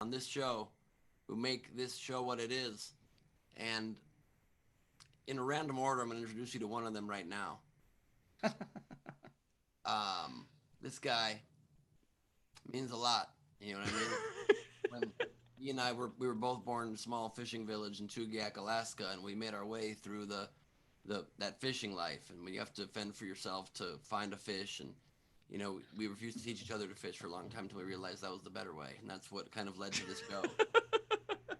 On this show who make this show what it is. And in a random order, I'm going to introduce you to one of them right now. This guy means a lot. You know what I mean? When he and I we were both born in a small fishing village in Tugiak, Alaska, and we made our way through that fishing life. And when you have to fend for yourself to find a fish, and we refused to teach each other to fish for a long time until we realized that was the better way, and that's what kind of led to this show.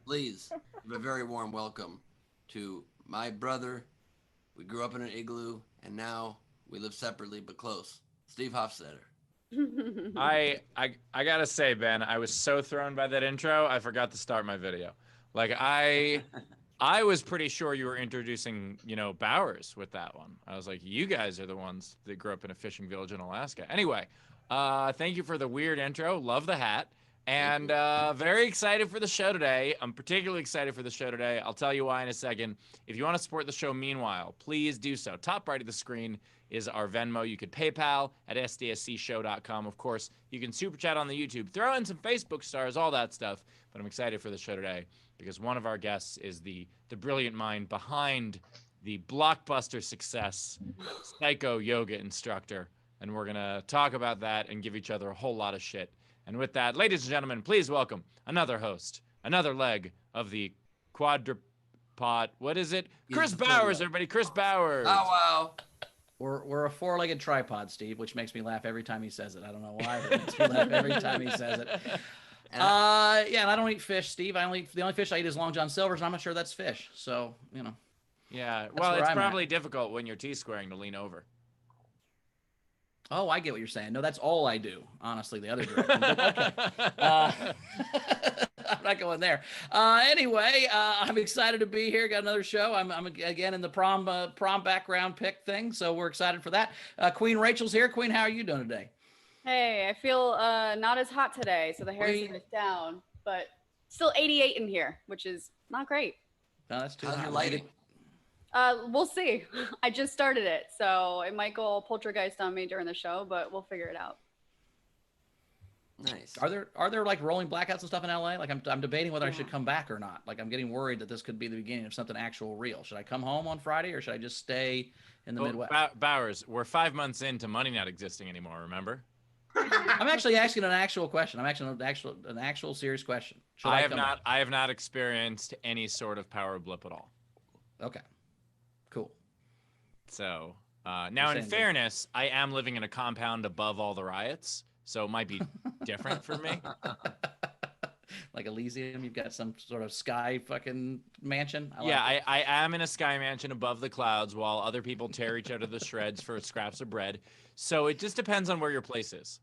Please give a very warm welcome to my brother. We grew up in an igloo, and now we live separately but close. Steve Hofstetter. I gotta say, Ben, I was so thrown by that intro, I forgot to start my video. Like I was pretty sure you were introducing, Bowers with that one. I was like, you guys are the ones that grew up in a fishing village in Alaska. Anyway, thank you for the weird intro. Love the hat. And very excited for the show today. I'm particularly excited for the show today. I'll tell you why in a second. If you want to support the show meanwhile, please do so. Top right of the screen is our Venmo. You could PayPal at sdscshow.com. Of course, you can super chat on the YouTube. Throw in some Facebook stars, all that stuff. But I'm excited for the show today because one of our guests is the brilliant mind behind the blockbuster success Psycho Yoga instructor. And we're going to talk about that and give each other a whole lot of shit. And with that, ladies and gentlemen, please welcome another host, another leg of the quadrupod. What is it? Chris Bowers, everybody. Chris Bowers. Oh, wow. We're a four-legged tripod, Steve, which makes me laugh every time he says it. I don't know why, but it makes me laugh every time he says it. Yeah, and I don't eat fish, Steve. The only fish I eat is Long John Silver's, and I'm not sure that's fish. So, Yeah, well, it's probably difficult when you're T-squaring to lean over. Oh, I get what you're saying. No, that's all I do, honestly, the other direction. But okay. I'm not going there. Anyway, I'm excited to be here. Got another show. I'm again in the prom background pick thing, so we're excited for that. Queen Rachel's here. Queen, how are you doing today? Hey, I feel not as hot today, so the hair is down, but still 88 in here, which is not great. No, that's too How's hot. your lighting? We'll see. I just started it, so it might go all poltergeist on me during the show, but we'll figure it out. Nice. Are there like rolling blackouts and stuff in LA? Like I'm debating whether I should come back or not. Like I'm getting worried that this could be the beginning of something actual real. Should I come home on Friday or should I just stay in the Midwest? Bowers, we're 5 months into money not existing anymore. Remember? I'm actually asking an actual question. I'm actually an actual serious question. I have not experienced any sort of power blip at all. Okay. Cool. So now, in fairness, I am living in a compound above all the riots, so it might be different for me. Like Elysium, you've got some sort of sky fucking mansion. I am in a sky mansion above the clouds while other people tear each other to shreds for scraps of bread. So it just depends on where your place is.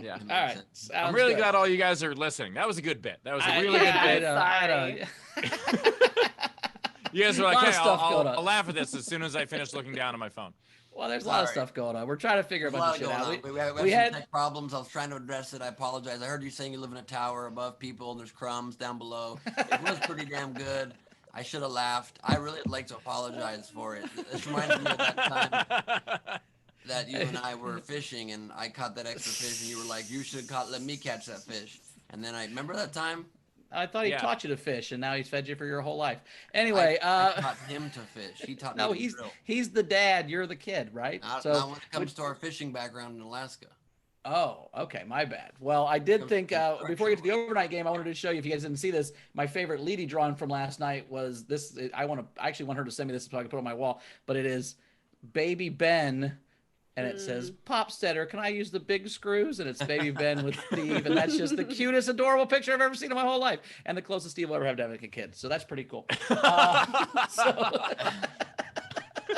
Yeah. All right. I'm really glad all you guys are listening. That was a good bit. That was a really good bit. Sorry. You guys were like, hey, I'll laugh at this as soon as I finish looking down at my phone. Well, there's a lot of stuff going on. We're trying to figure a bunch of shit out. We had some tech problems. I was trying to address it. I apologize. I heard you saying you live in a tower above people and there's crumbs down below. It was pretty damn good. I should have laughed. I really would like to apologize for it. This reminds me of that time that you and I were fishing and I caught that extra fish and you were like, you should let me catch that fish. And then I remember that time. I thought he taught you to fish, and now he's fed you for your whole life. Anyway, I taught him to fish. He taught me to drill. He's the dad. You're the kid, right? Not when it comes to our fishing background in Alaska. Oh, okay, my bad. Well, I did think before we get to the overnight game, I wanted to show you, if you guys didn't see this, my favorite Leedy drawing from last night was this. I actually want her to send me this so I can put it on my wall. But it is Baby Ben. And it says, Popstetter, can I use the big screws? And it's Baby Ben with Steve. And that's just the cutest, adorable picture I've ever seen in my whole life. And the closest Steve will ever have to having a kid. So that's pretty cool.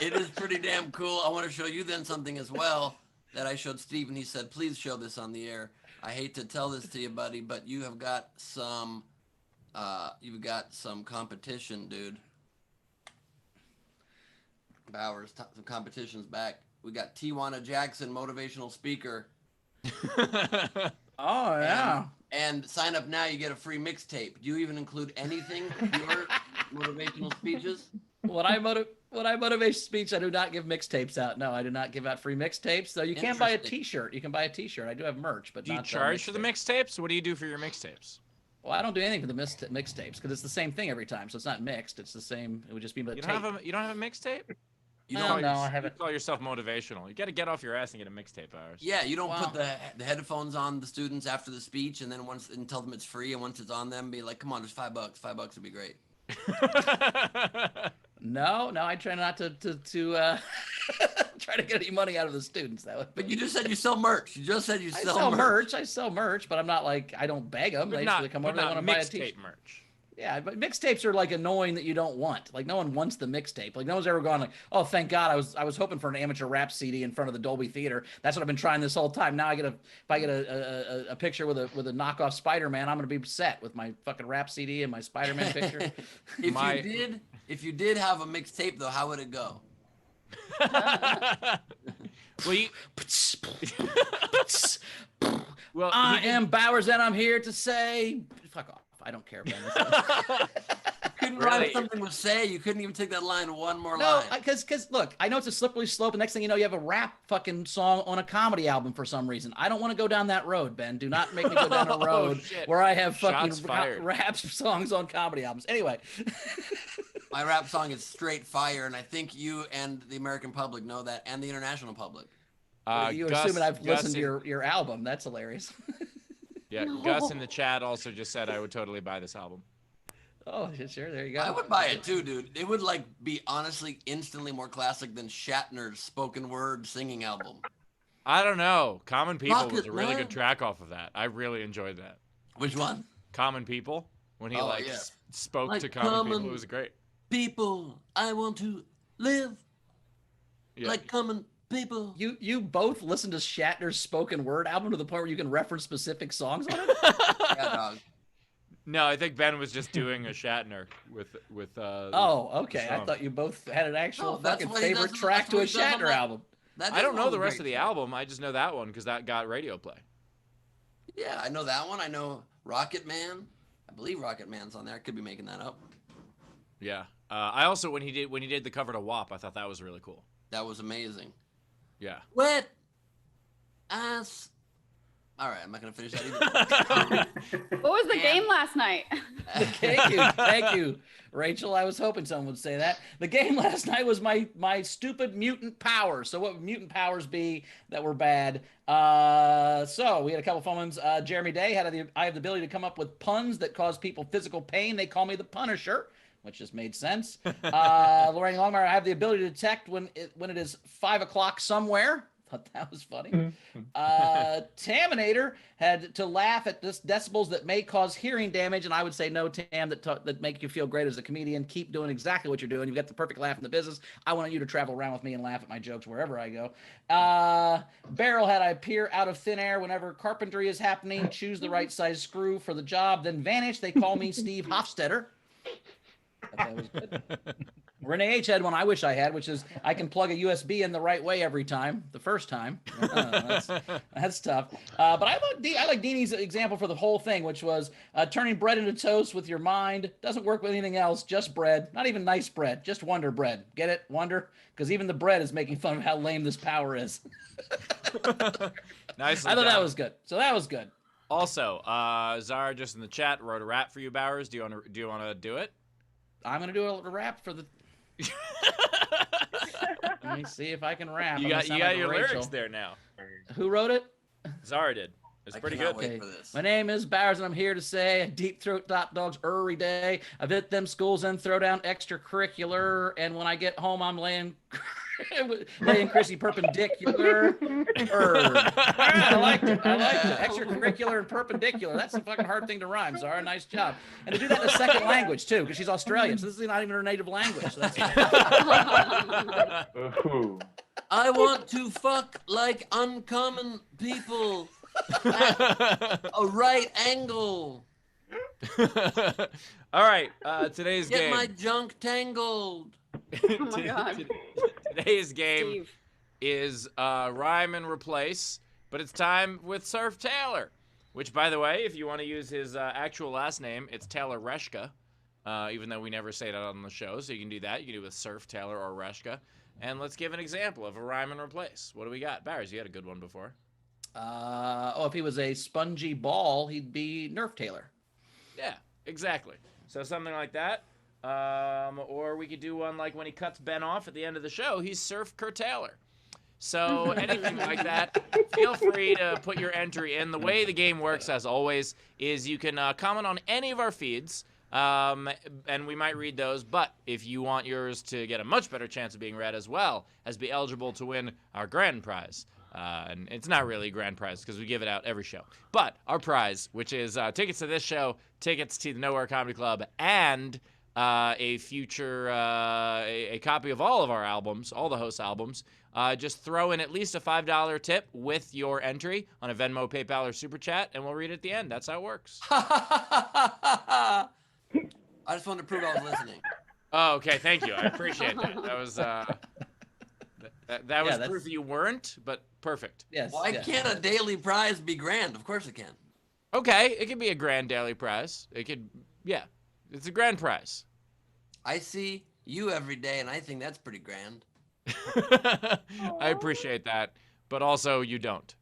It is pretty damn cool. I want to show you then something as well that I showed Steve. And he said, please show this on the air. I hate to tell this to you, buddy, but you have got some competition, dude. Bowers, some competition's back. We got Tijuana Jackson, motivational speaker. Oh, yeah. And sign up now, you get a free mixtape. Do you even include anything in your motivational speeches? When I motivate speech, I do not give mixtapes out. No, I do not give out free mixtapes. So you can buy a T-shirt. You can buy a T-shirt. I do have merch, but do you charge for the mixtapes? What do you do for your mixtapes? Well, I don't do anything for the mixtapes because it's the same thing every time. So it's not mixed. It's the same. It would just be the tape. You don't have a mixtape? No, I haven't. You call yourself motivational. You got to get off your ass and get a mixtape, Bowers. Yeah, you don't put the headphones on the students after the speech, and then tell them it's free, and once it's on them, be like, come on, there's $5. $5 would be great. No, I try not to try to get any money out of the students. But you just said you sell merch. You just said you sell merch. I sell merch, but I'm not like I don't beg them. They come over. They want to buy a T-shirt. Merch. Yeah, but mixtapes are like annoying that you don't want. Like no one wants the mixtape. Like no one's ever gone like, oh, thank God, I was hoping for an amateur rap CD in front of the Dolby Theater. That's what I've been trying this whole time. Now if I get a picture with a knockoff Spider-Man, I'm gonna be upset with my fucking rap CD and my Spider-Man picture. If you did have a mixtape though, how would it go? Well, well, I am Bowers, and I'm here to say, fuck off. I don't care, Ben. You couldn't write something with say. You couldn't even take that line one more line. No, because look, I know it's a slippery slope. And next thing you know, you have a rap fucking song on a comedy album for some reason. I don't want to go down that road, Ben. Do not make me go down a road where I have fucking rap songs on comedy albums. Anyway. My rap song is straight fire, and I think you and the American public know that, and the international public. You're assuming I've listened to your album. That's hilarious. Yeah, no. Gus in the chat also just said I would totally buy this album. Oh, sure. There you go. I would buy it too, dude. It would like be honestly instantly more classic than Shatner's spoken word singing album. I don't know. Common People Rocket was a really Man. good track off of that. I really enjoyed that. Which one? Common People. When he spoke like to common people, it was great. People, I want to live like common people. You both listen to Shatner's spoken word album to the point where you can reference specific songs on it? Yeah, dog. No, I think Ben was just doing a Shatner with oh, okay. I thought you both had an actual fucking favorite track to a Shatner album. I don't know the rest of the album. I just know that one because that got radio play. Yeah, I know that one. I know Rocket Man. I believe Rocket Man's on there. I could be making that up. Yeah. I also when he did the cover to WAP, I thought that was really cool. That was amazing. Yeah. Wet ass. All right, I'm not gonna finish that either. What was the game last night? Thank you, Rachel. I was hoping someone would say that. The game last night was my stupid mutant powers. So what would mutant powers be that were bad? So we had a couple phone ones. Jeremy Day I have the ability to come up with puns that cause people physical pain. They call me the Punisher, which just made sense. Lorraine Longmire, I have the ability to detect when it is 5 o'clock somewhere. Thought that was funny. Taminator had to laugh at this decibels that may cause hearing damage, and I would say no, Tam, that make you feel great as a comedian. Keep doing exactly what you're doing. You've got the perfect laugh in the business. I want you to travel around with me and laugh at my jokes wherever I go. Barrel had I appear out of thin air whenever carpentry is happening. Choose the right size screw for the job, then vanish. They call me Steve Hofstetter. That was good. Renee H had one I wish I had, which is I can plug a USB in the right way every time, the first time. That's tough. But I like Deanie's example for the whole thing, which was turning bread into toast with your mind. Doesn't work with anything else, just bread. Not even nice bread, just Wonder Bread. Get it? Wonder? Because even the bread is making fun of how lame this power is. Nice. I thought that was good. So that was good. Also, Zara just in the chat wrote a rap for you, Bowers. Do you want to do it? I'm gonna do a rap for the. Let me see if I can rap. You got your lyrics there now. Who wrote it? Zara did. It's pretty good. Wait for this. My name is Bowers, and I'm here to say deep throat hot dogs every day. I've hit them schools and throw down extracurricular, and when I get home, I'm laying Chrissy perpendicular. I liked it. Extracurricular and perpendicular. That's a fucking hard thing to rhyme, Zara. Nice job. And to do that in a second language, too, because she's Australian, so this is not even her native language. So that's I want to fuck like uncommon people at a right angle. All right, today's Get game. my junk tangled. Oh my God. Today's game Steve. is rhyme and replace, but it's time with Surf Taylor, which, by the way, if you want to use his actual last name, it's Taylor Reshka, even though we never say that on the show, so you can do that. You can do it with Surf Taylor or Reshka. And let's give an example of a rhyme and replace. What do we got? Barrys, you had a good one before. If he was a spongy ball, he'd be Nerf Taylor. Yeah, exactly. So something like that. Or we could do one like when he cuts Ben off at the end of the show, he's Surf Taylor. So anything like that, feel free to put your entry in. The way the game works, as always, is you can comment on any of our feeds, and we might read those. But if you want yours to get a much better chance of being read as well as be eligible to win our grand prize, And it's not really a grand prize because we give it out every show. But our prize, which is tickets to this show, tickets to the Nowhere Comedy Club, and a future a copy of all of our albums, all the host albums. Just throw in at least a $5 tip with your entry on a Venmo, PayPal, or Super Chat, and we'll read it at the end. That's how it works. I just wanted to prove I was listening. Oh, okay. Thank you. I appreciate that. That was that was that's- proof you weren't, but perfect. Yes. Why yes. can't a daily prize be grand? Of course it can. Okay, it could be a grand daily prize. It could, yeah, it's a grand prize. I see you every day, and I think that's pretty grand. I appreciate that, but also you don't.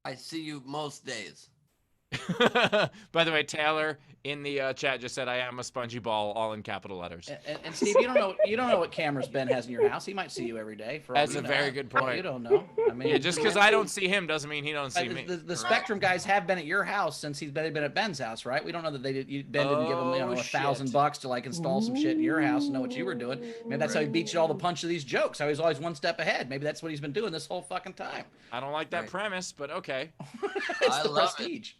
I see you most days. By the way, Taylor in the chat just said, "I am a spongy ball," all in capital letters. And Steve, you don't know what cameras Ben has in your house. He might see you every day. For all That's you a know. very good You point. don't know. I mean, Yeah, just because I don't see him doesn't mean he don't see me. The Spectrum guys have been at your house since he's been at Ben's house, right? We don't know that Ben didn't give him Oh, $1,000 to like install some shit in your house and know what you were doing. Maybe that's how he beat you all the punch of these jokes. How he's always one step ahead. Maybe that's what he's been doing this whole fucking time. I don't like that Right. premise, but okay. It's I the love it. prestige.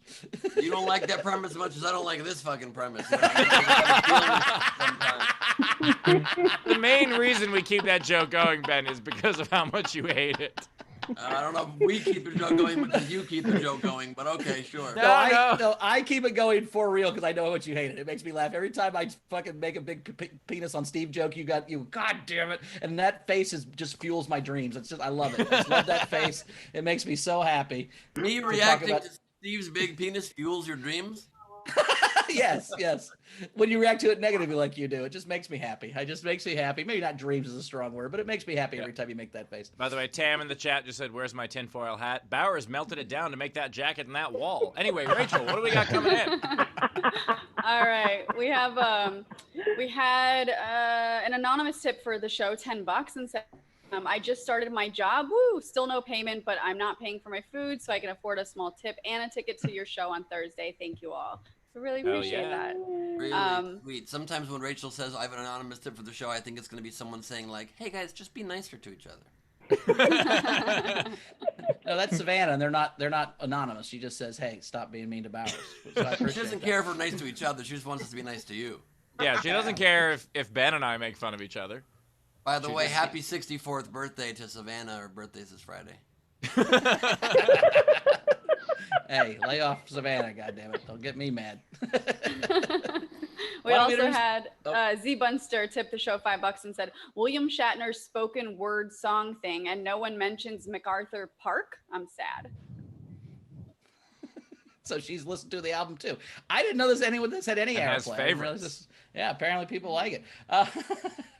You don't like that premise as much as I don't like this fucking premise. You know, I get sometimes. The main reason we keep that joke going, Ben, is because of how much you hate it. I don't know if we keep the joke going because you keep the joke going, but okay, sure. No. I keep it going for real because I know how much you hate it. It makes me laugh every time I fucking make a big penis on Steve joke. You god damn it, and that face just fuels my dreams. It's just I love it. I just love that face. It makes me so happy. Me talk reacting about- to Steve's big penis fuels your dreams? Yes. When you react to it negatively like you do, it just makes me happy. It just makes me happy. Maybe not dreams is a strong word, but it makes me happy every time you make that face. By the way, Tam in the chat just said, "Where's my tinfoil hat?" Bowers melted it down to make that jacket and that wall. Anyway, Rachel, what do we got coming in? All right, we had an anonymous tip for the show, $10, and said, I just started my job. Woo, still no payment, but I'm not paying for my food, so I can afford a small tip and a ticket to your show on Thursday. Thank you all. I really appreciate yeah. that. Really sweet. Sometimes when Rachel says I have an anonymous tip for the show, I think it's going to be someone saying like, "Hey guys, just be nicer to each other." No, that's Savannah, and they're not anonymous. She just says, "Hey, stop being mean to Bowers." So I She appreciate doesn't that. care if we're nice to each other. She just wants us to be nice to you. Yeah, she doesn't care if Ben and I make fun of each other. By the She way, just- happy 64th birthday to Savannah. Her birthday's this Friday. Hey, lay off Savannah, goddammit. Don't get me mad. We Why don't we also introduce- had Oh. Z Bunster tip the show $5 and said, William Shatner's spoken word song thing, and no one mentions MacArthur Park. I'm sad. So she's listened to the album too. I didn't know anyone that's had any And airplay. has I didn't realize favorites. this- Yeah, apparently people like it.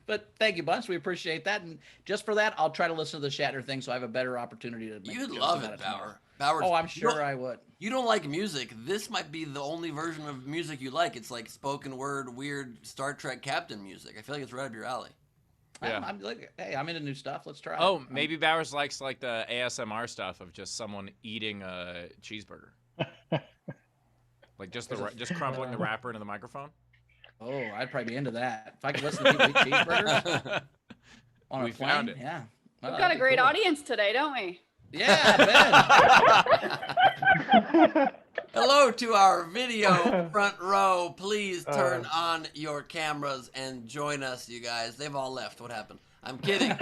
But thank you, Bunch. We appreciate that. And just for that, I'll try to listen to the Shatner thing so I have a better opportunity to make You'd jokes love about it, tomorrow. Bauer. Bauer. Oh, I'm sure I would. You don't like music. This might be the only version of music you like. It's like spoken word, weird Star Trek captain music. I feel like it's right up your alley. Yeah. I'm like, hey, I'm into new stuff. Let's try it. Oh, maybe Bowers likes like the ASMR stuff of just someone eating a cheeseburger. Like just crumpling the wrapper into the microphone. Oh, I'd probably be into that. If I could listen to people eat cheeseburgers on a We plane, found it. yeah. We've Well, got a that'd be great cool. audience today, don't we? Yeah, Ben. Hello to our video front row. Please turn on your cameras and join us, you guys. They've all left. What happened? I'm kidding.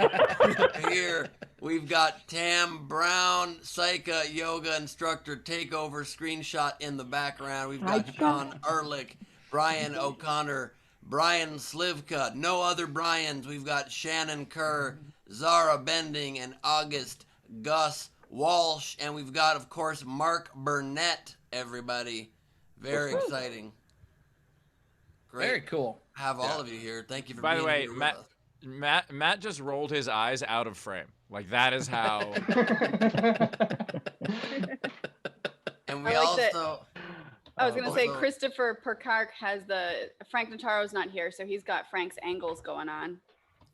Here we've got Tam Brown, Psycha yoga instructor takeover screenshot in the background. We've got Sean Ehrlich, Brian O'Connor, Brian Slivka, no other Brians. We've got Shannon Kerr, Zara Bending, and August Gus Walsh. And we've got, of course, Mark Burnett, everybody. Very exciting. Great. Very cool. Have all of you here. Thank you for By being the way, here with Matt, us. Matt just rolled his eyes out of frame. Like that is how. And we I like that- also I was going to say also- Christopher Perkark has Frank Notaro's not here, so he's got Frank's angles going on.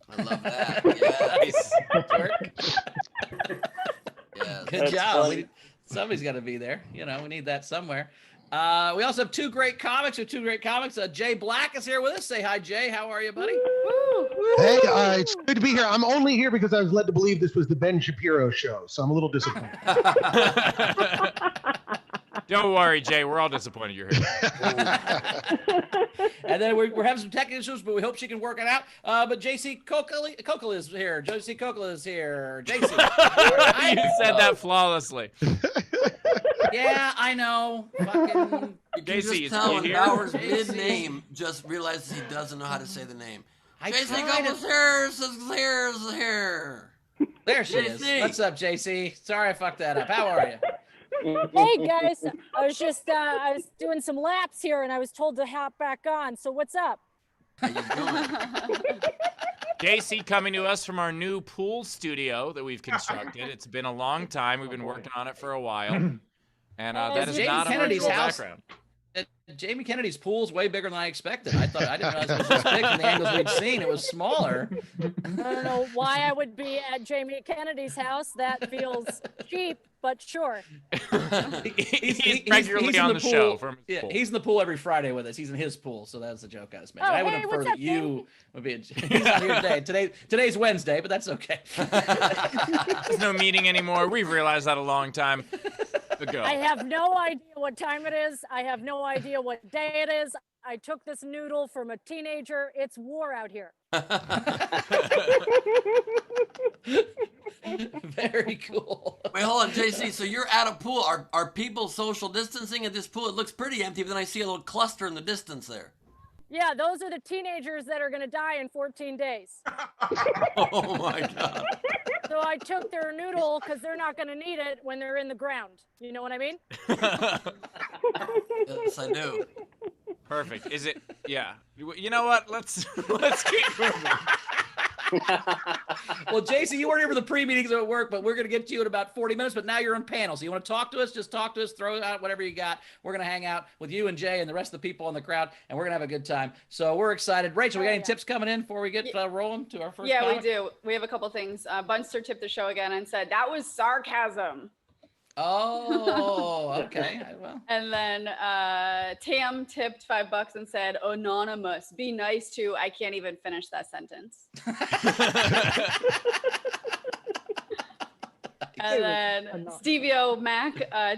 I love that. Yes. Yes. Good That's job. funny. Somebody's got to be there. You know, we need that somewhere. We also have two great comics. Jay Black is here with us. Say hi, Jay. How are you, buddy? Woo! Hey, it's good to be here. I'm only here because I was led to believe this was the Ben Shapiro show, so I'm a little disappointed. Don't worry, Jay. We're all disappointed you're here. And then we're having some tech issues, but we hope she can work it out. But JC Coccoli is here. JC Coccoli is here. JC. You said that flawlessly. Yeah, I know. Fucking. You can JC, just tell you when here? Bowers JC. mid-name just realizes he doesn't know how to say the name. I JC tried Couples here. There she is. JC. What's up, JC? Sorry I fucked that up. How are you? Hey guys, I was just I was doing some laps here and I was told to hop back on. So what's up? How you doing? JC coming to us from our new pool studio that we've constructed. It's been a long time. We've been working on it for a while. And that is Jamie not Kennedy's a virtual house. background. Jamie Kennedy's pool's way bigger than I expected. I didn't realize it was this big from the angles we'd seen. It was smaller. I don't know why I would be at Jamie Kennedy's house. That feels cheap, but sure. He's regularly on the show from his pool. He's in the pool every Friday with us. He's in his pool, so that's the joke I was making. Oh, I would hey, infer what's that up, you would be. He's not here today. Today's Wednesday, but that's okay. There's no meeting anymore. We've realized that a long time ago. I have no idea what time it is. I have no idea what day it is. I took this noodle from a teenager. It's war out here. Very cool. Wait, hold on, JC. So you're at a pool. Are people social distancing at this pool? It looks pretty empty, but then I see a little cluster in the distance there. Yeah, those are the teenagers that are going to die in 14 days. Oh my God. So I took their noodle because they're not going to need it when they're in the ground. You know what I mean? Yes, I do. Perfect. Is it? Yeah. You know what? Let's keep moving. Well, JC, you weren't here for the pre-meetings at work, but we're going to get to you in about 40 minutes, but now you're on panel. So you want to talk to us? Just talk to us, throw out whatever you got. We're going to hang out with you and Jay and the rest of the people in the crowd, and we're going to have a good time. So we're excited. Rachel, we got any tips coming in before we get rolling to our first Yeah, comic? we do. We have a couple things. Bunster tipped the show again and said, that was sarcasm. Oh, okay. Well, And then Tam tipped $5 and said, anonymous, be nice to, I can't even finish that sentence. And then Stevie O Mac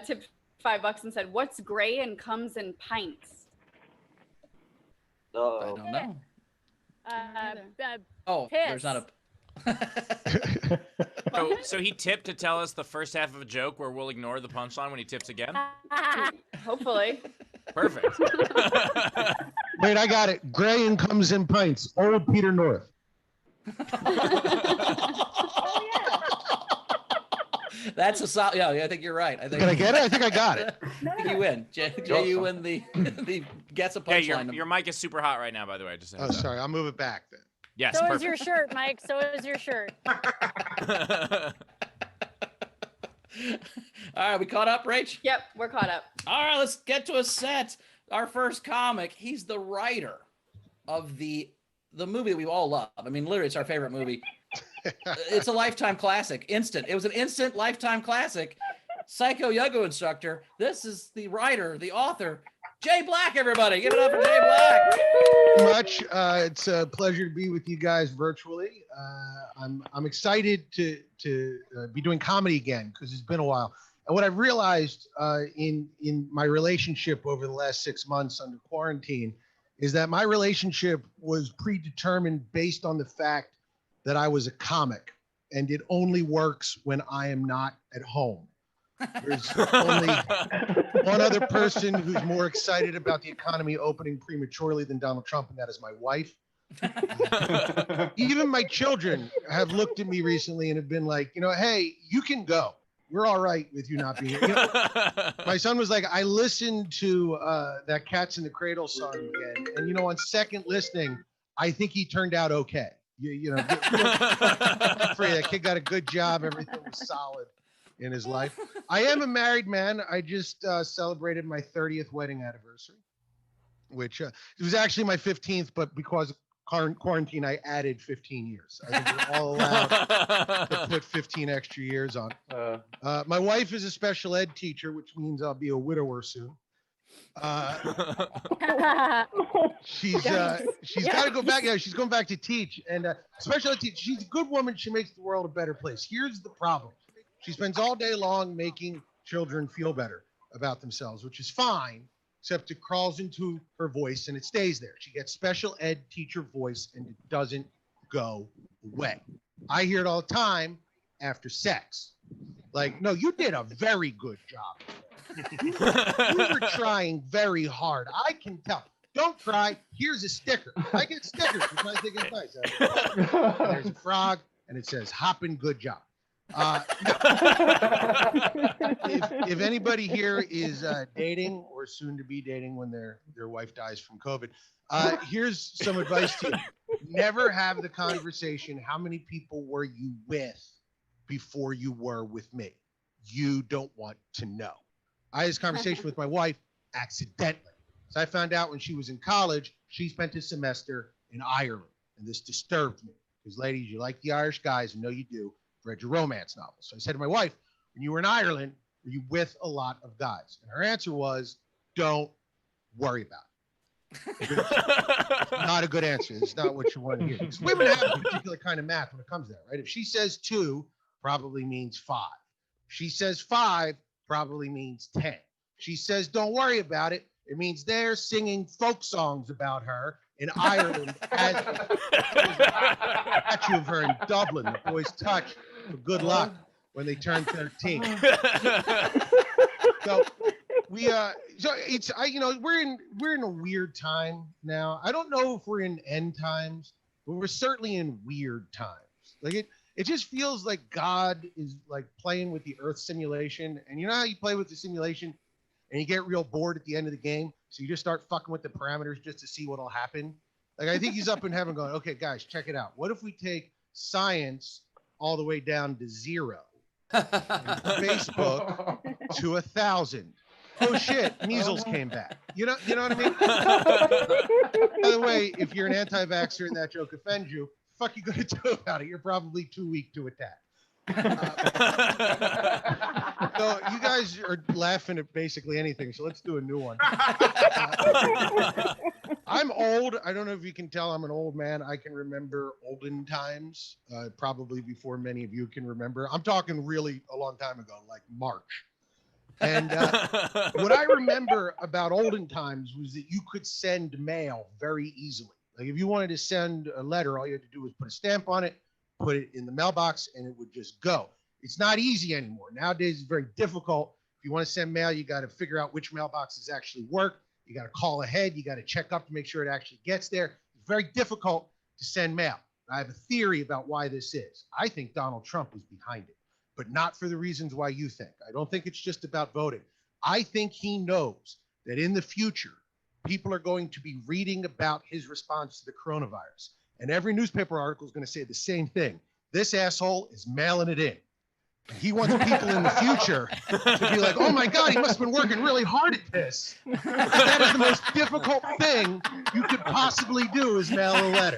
tipped $5 and said, what's gray and comes in pints? I don't know. Oh, there's not a... So he tipped to tell us the first half of a joke where we'll ignore the punchline when he tips again? Hopefully. Perfect. Wait, I got it. Gray and comes in pints. Old Peter North. That's a solid. Yeah, I think you're right. Did I get it? I think I got it. I think you win. Jay, you win the guess a Hey, punchline. your mic is super hot right now, by the way. Just a Oh, heads up. sorry. I'll move it back then. Yes, So is perfect. your shirt, Mike. So is your shirt. All right, we caught up, Rach? Yep, we're caught up. All right, let's get to a set. Our first comic. He's the writer of the movie that we all love. I mean, literally, it's our favorite movie. It's a lifetime classic. Instant. It was an instant lifetime classic. Psycho Yoga Instructor. This is the writer, the author, Jay Black. Everybody, give it up for Jay Black. Much. It's a pleasure to be with you guys virtually. I'm excited to be doing comedy again because it's been a while. And what I've realized in my relationship over the last 6 months under quarantine is that my relationship was predetermined based on the fact that I was a comic, and it only works when I am not at home. There's only one other person who's more excited about the economy opening prematurely than Donald Trump, and that is my wife. Even my children have looked at me recently and have been like, hey, you can go. We're all right with you not being here. My son was like, I listened to that Cats in the Cradle song again, and on second listening, I think he turned out okay. That kid got a good job. Everything was solid in his life. I am a married man. I just celebrated my 30th wedding anniversary, which it was actually my 15th, but because of quarantine, I added 15 years. I think we're all allowed to put 15 extra years on. My wife is a special ed teacher, which means I'll be a widower soon. She's got to go back. Yeah, she's going back to teach, and especially teach. She's a good woman. She makes the world a better place. Here's the problem: she spends all day long making children feel better about themselves, which is fine, except it crawls into her voice and it stays there. She gets special ed teacher voice, and it doesn't go away. I hear it all the time after sex. Like, no, you did a very good job. You were trying very hard. I can tell. Don't cry. Here's a sticker. I get stickers because I think it's nice. There's a frog, and it says, "Hoppin', good job." If anybody here is dating or soon to be dating when their wife dies from COVID, here's some advice to you. Never have the conversation, how many people were you with before you were with me? You don't want to know. I had this conversation with my wife accidentally. So I found out when she was in college, she spent a semester in Ireland. And this disturbed me. Because ladies, you like the Irish guys, and know you do, read your romance novels. So I said to my wife, when you were in Ireland, were you with a lot of guys? And her answer was, don't worry about it. It's not a good answer. It's not what you want to hear. Because women have a particular kind of math when it comes to that, right? If she says 2, probably means 5. She says 5, probably means 10. She says, don't worry about it. It means they're singing folk songs about her in Ireland as a statue of her in Dublin. The boys touch for good luck when they turn 13. So we're in a weird time now. I don't know if we're in end times, but we're certainly in weird times. Like it just feels like God is like playing with the Earth simulation. And you know how you play with the simulation and you get real bored at the end of the game, so you just start fucking with the parameters just to see what'll happen. Like I think he's up in heaven going, okay, guys, check it out. What if we take science all the way down to 0, and Facebook to 1,000? Oh shit, measles came back. You know what I mean? By the way, if you're an anti-vaxxer and that joke offends you, fuck you gonna do about it? You're probably too weak to attack. So you guys are laughing at basically anything, so let's do a new one. I'm old. I don't know if you can tell I'm an old man. I can remember olden times, probably before many of you can remember. I'm talking really a long time ago, like March. And what I remember about olden times was that you could send mail very easily. Like if you wanted to send a letter, all you had to do was put a stamp on it, put it in the mailbox, and it would just go. It's not easy anymore. Nowadays, it's very difficult. If you want to send mail, you got to figure out which mailboxes actually work. You got to call ahead. You got to check up to make sure it actually gets there. It's very difficult to send mail. I have a theory about why this is. I think Donald Trump is behind it, but not for the reasons why you think. I don't think it's just about voting. I think he knows that in the future, people are going to be reading about his response to the coronavirus. And every newspaper article is going to say the same thing. This asshole is mailing it in. He wants people in the future to be like, oh my God, he must have been working really hard at this. That is the most difficult thing you could possibly do is mail a letter.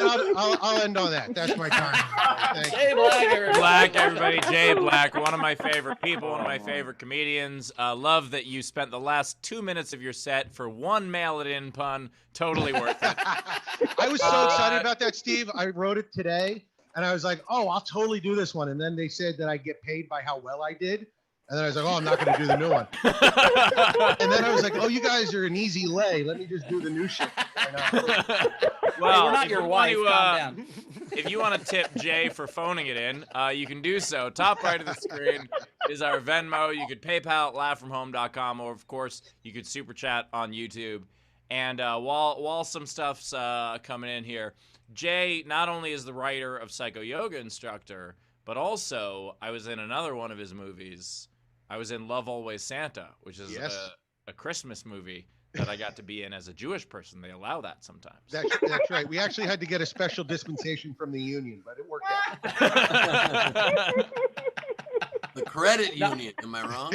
I'll end on that. That's my time. Thank Jay Black, everybody. Black, everybody. Jay Black, one of my favorite people, one of my favorite comedians. Love that you spent the last 2 minutes of your set for one mail-it-in pun. Totally worth it. I was so excited about that, Steve. I wrote it today, and I was like, oh, I'll totally do this one. And then they said that I get paid by how well I did. And then I was like, oh, I'm not going to do the new one. And then I was like, oh, you guys are an easy lay. Let me just do the new shit. Well, we're not your wife. Calm down. If you want to tip Jay for phoning it in, you can do so. Top right of the screen is our Venmo. You could PayPal at laughfromhome.com, or of course, you could super chat on YouTube. And while some stuff's coming in here, Jay not only is the writer of Psycho Yoga Instructor, but also I was in another one of his movies. I was in Love Always Santa, which is a Christmas movie that I got to be in as a Jewish person. They allow that sometimes. That's right. We actually had to get a special dispensation from the union, but it worked out. The credit union, am I wrong?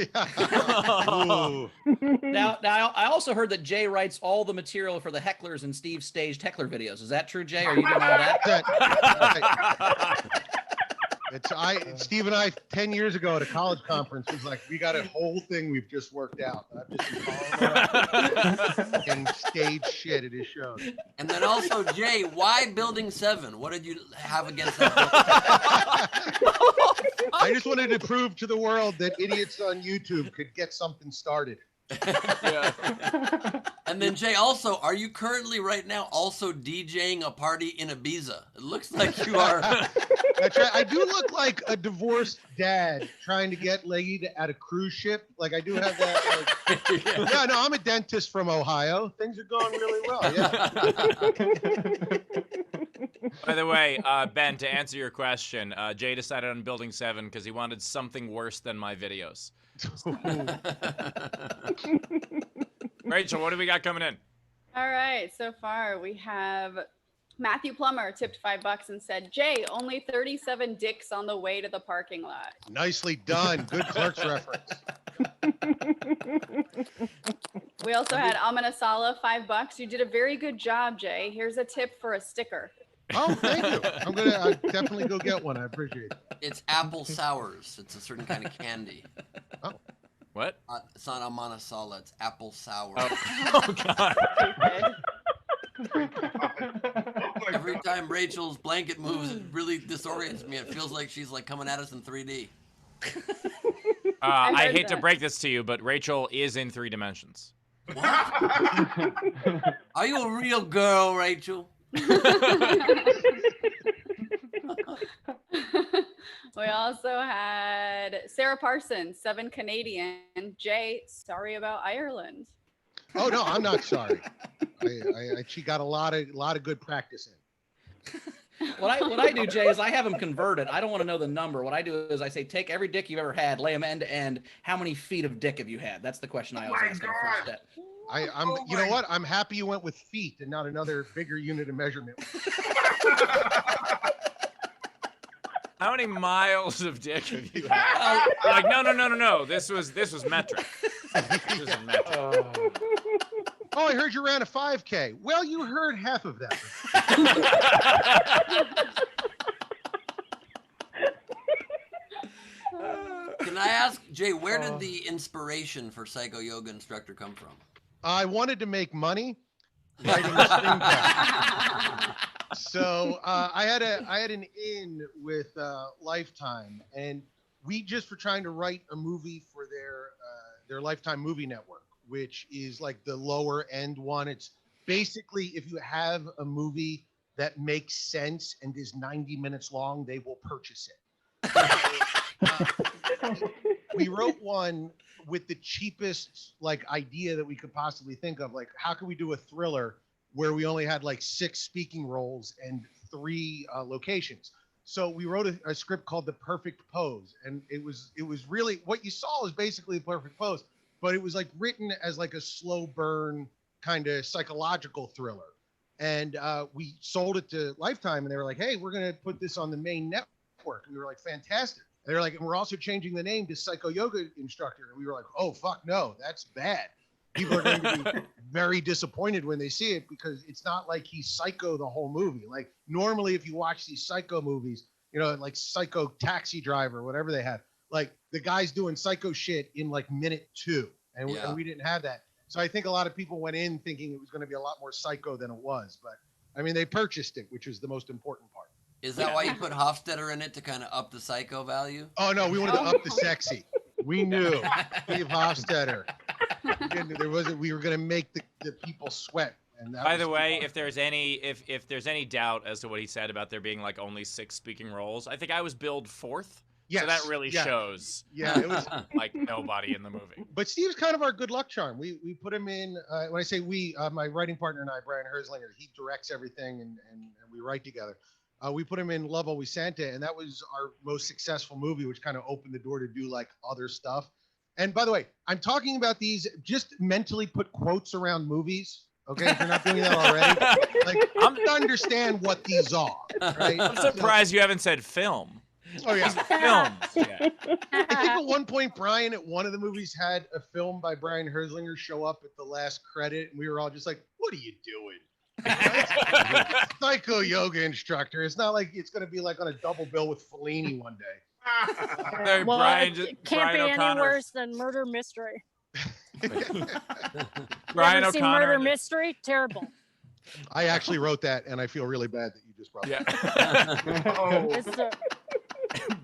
Now, I also heard that Jay writes all the material for the hecklers and Steve's staged heckler videos. Is that true, Jay? Are you doing all that? So Steve and I, 10 years ago at a college conference, was like, we got a whole thing we've just worked out. I've just been following around and stage shit at his shows. And then also, Jay, why Building 7? What did you have against that building? I just wanted to prove to the world that idiots on YouTube could get something started. Yeah. And then Jay, also, are you currently right now also DJing a party in Ibiza? It looks like you are. That's right. I do look like a divorced dad trying to get laid at a cruise ship. Like I do have that. Like, yeah, no, I'm a dentist from Ohio. Things are going really well. Yeah. By the way, Ben, to answer your question, Jay decided on Building 7 because he wanted something worse than my videos. Rachel, what do we got coming in? All right, so far we have Matthew Plummer tipped $5 and said, Jay, only 37 dicks on the way to the parking lot. Nicely done. Good Clerks reference. We also had Amanasala, $5. You did a very good job, Jay. Here's a tip for a sticker. Oh, thank you. I'm gonna definitely go get one. I appreciate it. It's apple sours. It's a certain kind of candy. Oh, What? It's not Amanasala. It's apple sour. Oh God. Every time Rachel's blanket moves, it really disorients me. It feels like she's like coming at us in 3D. I heard hate to that. break this to you, but Rachel is in 3 dimensions. What? Are you a real girl, Rachel? We also had Sarah Parsons, 7 Canadian. Jay, sorry about Ireland. oh no, I'm not sorry. She got a lot of good practice in. What I do, Jay, is I have them converted. I don't want to know the number. What I do is I say, take every dick you've ever had, lay them end to end. How many feet of dick have you had? That's the question I always ask on the first step. You know what? I'm happy you went with feet and not another bigger unit of measurement. How many miles of dick have you had? You're like, no. This was metric. This was metric. Oh, I heard you ran a 5K. Well, you heard half of that. Can I ask, Jay, where did the inspiration for Psycho Yoga Instructor come from? I wanted to make money writing a screenplay. So I had an in with Lifetime, and we just were trying to write a movie for their Lifetime movie network, which is like the lower end one. It's basically if you have a movie that makes sense and is 90 minutes long, they will purchase it. We wrote one with the cheapest like idea that we could possibly think of. Like, how can we do a thriller where we only had like 6 speaking roles and 3 locations? So we wrote a script called The Perfect Pose, and it was really what you saw was basically The Perfect Pose, but it was like written as like a slow burn kind of psychological thriller. And we sold it to Lifetime, and they were like, "Hey, we're gonna put this on the main network." And we were like, "Fantastic." And they were like, "And we're also changing the name to Psycho Yoga Instructor." And we were like, "Oh fuck no, that's bad." People are going to be very disappointed when they see it because it's not like he's psycho the whole movie. Like normally if you watch these psycho movies, you know, like Psycho Taxi Driver, whatever they have, like the guy's doing psycho shit in like minute 2. And, Yeah. and we didn't have that. So I think a lot of people went in thinking it was going to be a lot more psycho than it was. But I mean, they purchased it, which was the most important part. Is that why you put Hofstetter in it to kind of up the psycho value? Oh no, we wanted to up the sexy. We knew Steve Hofstetter. We were going to make the people sweat. And that By was the way, if there's any doubt as to what he said about there being like only 6 speaking roles, I think I was billed 4th. yes, So that really yeah. shows Yeah, it was. like nobody in the movie. But Steve's kind of our good luck charm. We put him in. When I say we, my writing partner and I, Brian Herzlinger, he directs everything, and we write together. We put him in Love Always Santa, and that was our most successful movie, which kind of opened the door to do like other stuff. And by the way, I'm talking about these. Just mentally put quotes around movies. Okay, if you're not doing that already, like I'm to understand what these are. Right? I'm surprised you haven't said film. Oh yeah. Films. Yeah. I think at one point, Brian at one of the movies had a film by Brian Herzlinger show up at the last credit, and we were all just like, "What are you doing?" Psycho yoga instructor. It's not like it's going to be like on a double bill with Fellini one day. There, Well, Brian, it can't Brian be any O'Connor. worse than Murder Mystery. Brian Ever seen O'Connor. Murder Mystery? Terrible. I actually wrote that, and I feel really bad that you just brought Yeah. It's the,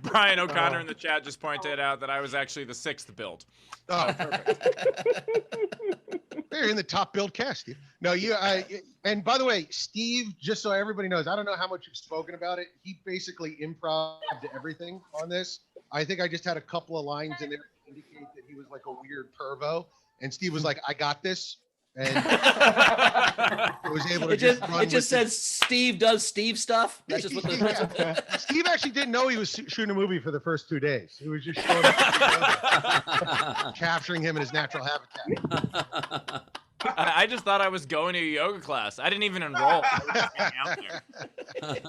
Brian O'Connor in the chat just pointed out that I was actually the 6th build. Oh, perfect. They're in the top build cast, Steve. No, and by the way, Steve, just so everybody knows, I don't know how much you've spoken about it. He basically improv'd everything on this. I think I just had a couple of lines in there to indicate that he was like a weird pervo. And Steve was like, I got this. And was able to It just says Steve does Steve stuff. That's just what the Steve actually didn't know he was shooting a movie for the first 2 days. He was just showing up capturing him in his natural habitat. I just thought I was going to a yoga class. I didn't even enroll. I was just hanging out there.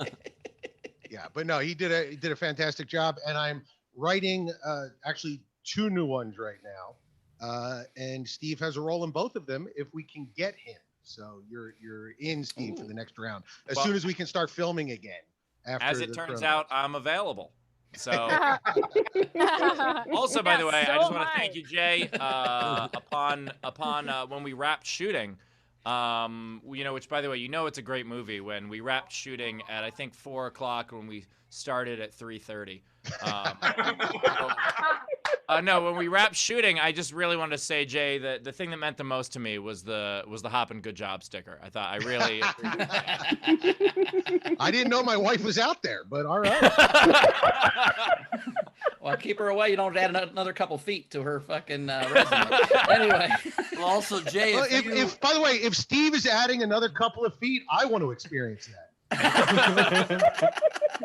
Yeah, but no, he did a fantastic job, and I'm writing actually 2 new ones right now. And Steve has a role in both of them if we can get him. So you're in, Steve, for the next round. As soon as we can start filming again. After As it turns out, I'm available. So also, by the way, I just want to thank you, Jay. Upon when we wrapped shooting, which by the way, it's a great movie. When we wrapped shooting at I think 4 o'clock, when we started at 3:30. No, when we wrapped shooting, I just really wanted to say, Jay, that the thing that meant the most to me was the hoppin' good job sticker. I thought I really appreciated that. I didn't know my wife was out there, but all right. Well, keep her away. You don't add another couple feet to her fucking resume. Anyway. Well, also, Jay, Well, if by the way, if Steve is adding another couple of feet, I want to experience that.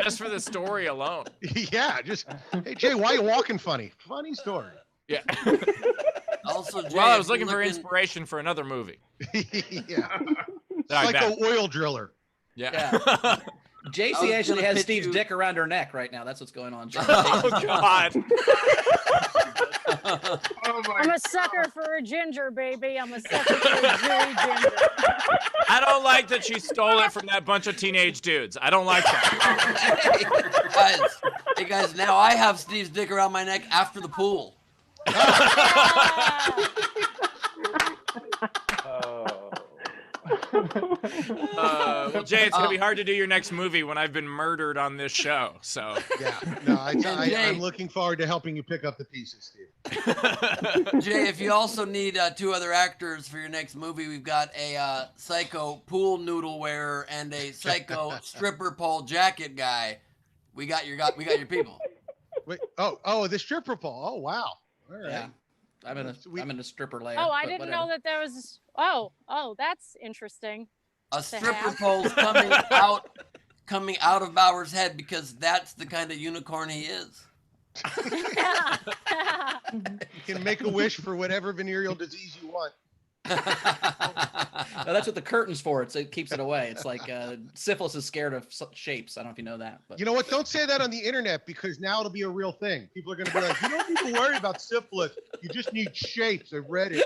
Just for the story alone. Yeah, just hey Jay, why are you walking funny? Funny story. Yeah. Also, Jay, Well, I was looking for inspiration for another movie. Yeah. It's All right, like back. an oil driller. Yeah. JC actually gonna has pitch Steve's you- dick around her neck right now. That's what's going on. Oh God. I'm a sucker for a ginger, baby. I'm a sucker for a Jewy ginger. I don't like that she stole it from that bunch of teenage dudes. I don't like that. Hey guys, now I have Steve's dick around my neck after the pool. Well, Jay, it's gonna be hard to do your next movie when I've been murdered on this show. So Yeah. No, Jay- I'm looking forward to helping you pick up the pieces, Steve. Jay, if you also need 2 other actors for your next movie, we've got a psycho pool noodle wearer and a psycho stripper pole jacket guy. We got your people. Wait, oh, the stripper pole. Oh, wow. All right. Yeah. I'm in a stripper land. Oh, I didn't know that there was. Oh, that's interesting. A To stripper have. pole's coming out of Bauer's head because that's the kind of unicorn he is. You can make a wish for whatever venereal disease you want. No, that's what the curtain's for. It keeps it away. It's like syphilis is scared of shapes. I don't know if you know that. But You know what? Don't say that on the internet because now it'll be a real thing. People are going to be like, you don't need to worry about syphilis. You just need shapes. I read it.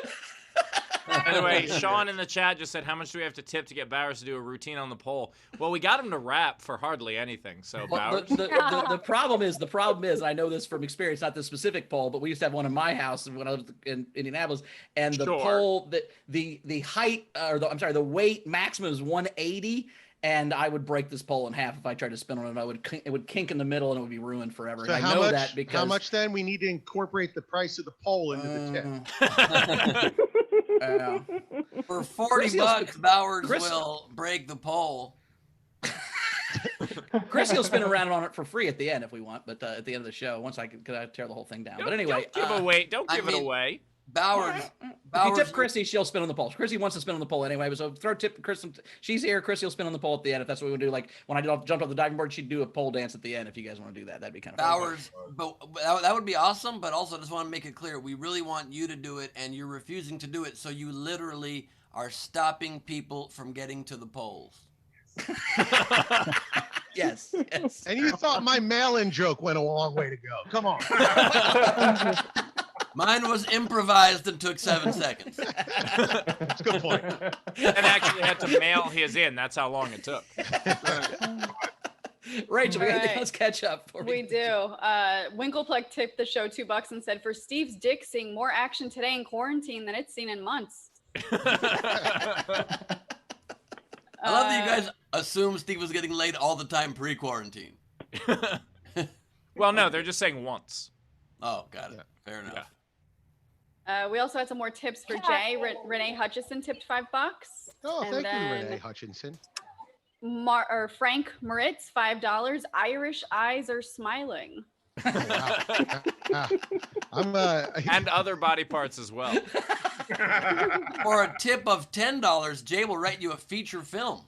By the way, Sean in the chat just said, how much do we have to tip to get Bowers to do a routine on the pole? Well, we got him to rap for hardly anything. So Well, Bowers. the problem is, and I know this from experience, not this specific pole, but we used to have one in my house when I lived in Indianapolis, and the Sure. pole, the height, the weight maximum is 180, and I would break this pole in half if I tried to spin on it. It would kink in the middle, and it would be ruined forever. So And I how know much? that because How much then? We need to incorporate the price of the pole into the tip. For 40 Chrissy bucks, Bowers Chris- will break the pole. Chrissy will spin around on it for free at the end if we want, but at the end of the show, once I tear the whole thing down. But anyway, don't give it away. Bowers. if you Bowers. tip Chrissy, she'll spin on the pole. Chrissy wants to spin on the pole anyway, so tip Chris. She's here. Chrissy will spin on the pole at the end if that's what we would do. Like when I jumped off the diving board, she'd do a pole dance at the end. If you guys want to do that, that'd be kind of Bowers, but that would be awesome. But also, just want to make it clear, we really want you to do it, and you're refusing to do it. So you literally are stopping people from getting to the poles. Yes. And you thought my mail-in joke went a long way to go. Come on. Mine was improvised and took 7 seconds. That's a good point. And actually had to mail his in. That's how long it took. Rachel, we got anything Right. else catch up for We you? do. Winklepleck tipped the show $2 and said, for Steve's dick seeing more action today in quarantine than it's seen in months. I love that you guys assume Steve was getting laid all the time pre-quarantine. Well, no, they're just saying once. Oh, got it. Fair enough. We also had some more tips for Jay. Renee Hutchison tipped $5. Oh, And thank you, then- Renee Hutchinson. Frank Moritz, $5. Irish eyes are smiling. I'm And other body parts as well. For a tip of $10, Jay will write you a feature film.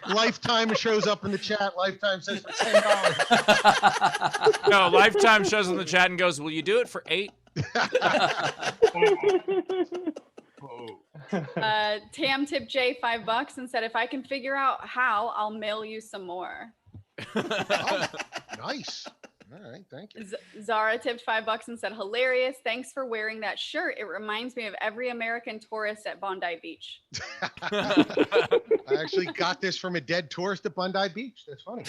Lifetime shows up in the chat. Lifetime says for $10. No, Lifetime shows in the chat and goes, will you do it for $8? Tam tipped Jay $5 and said, if I can figure out how, I'll mail you some more. Oh, nice. All right, thank you. Zara tipped $5 and said, hilarious. Thanks for wearing that shirt. It reminds me of every American tourist at Bondi Beach. I actually got this from a dead tourist at Bondi Beach. That's funny.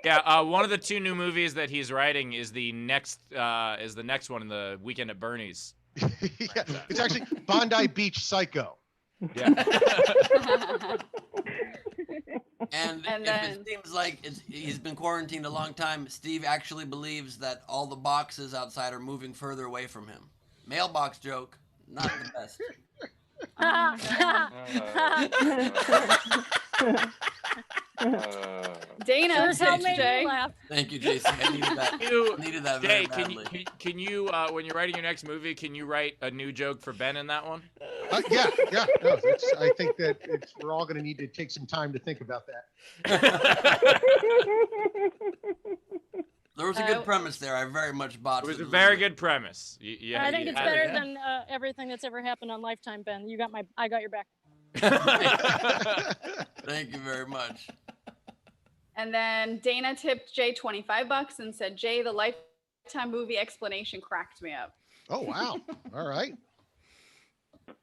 Yeah, one of the 2 new movies that he's writing is the next one in the Weekend at Bernie's. Yeah, it's actually Bondi Beach Psycho. Yeah. And And if then- it seems like he's been quarantined a long time, Steve actually believes that all the boxes outside are moving further away from him. Mailbox joke, not the best. Dana Here's how tipped made Jay. me laugh. Thank you, Jason. I needed that. You- I needed that very Jay, badly. can you when you're writing your next movie, can you write a new joke for Ben in that one? Yeah. No, I think that we're all going to need to take some time to think about that. There was a good premise there. I very much bought It was for a the very movie. good premise. I think it's had better it. than everything that's ever happened on Lifetime, Ben. I got your back. Thank you very much. And then Dana tipped Jay $25 and said, Jay, the Lifetime movie explanation cracked me up. Oh, wow. All right.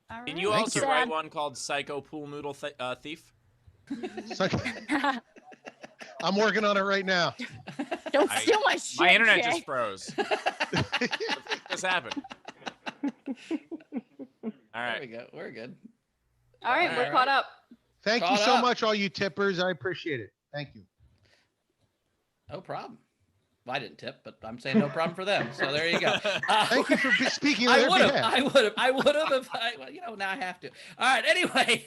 All right. Can you Thank also you. write one called Psycho Pool Noodle Thief? So- I'm working on it right now. Don't I- steal my shit, My internet Jay. just froze. This happened. All There right. we go. We're good. All right, we're All caught up. Thank you Caught so up. much, all you tippers. I appreciate it. Thank you. No problem. Well, I didn't tip, but I'm saying no problem for them. So there you go. Thank you for speaking on I their would have. behalf. I would have if I. Well, now I have to. All right. Anyway,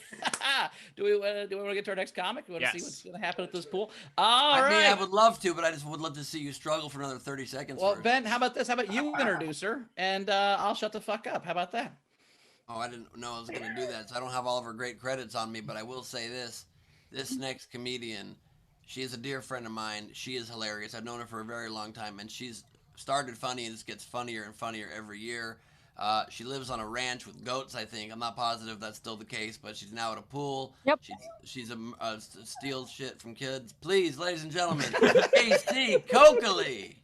do we want to get to our next comic? We want to see Yes. what's going to happen at this pool. All I right. mean, I would love to, but I just would love to see you struggle for another 30 seconds Well, first. Ben, how about this? How about you introduce her, and I'll shut the fuck up. How about that? Oh, I didn't know I was going to do that, so I don't have all of her great credits on me, but I will say this. This next comedian, she is a dear friend of mine. She is hilarious. I've known her for a very long time, and she's started funny and just gets funnier and funnier every year. She lives on a ranch with goats, I think. I'm not positive that's still the case, but she's now at a pool. Yep. She's steals shit from kids. Please, ladies and gentlemen, AC Coccoli.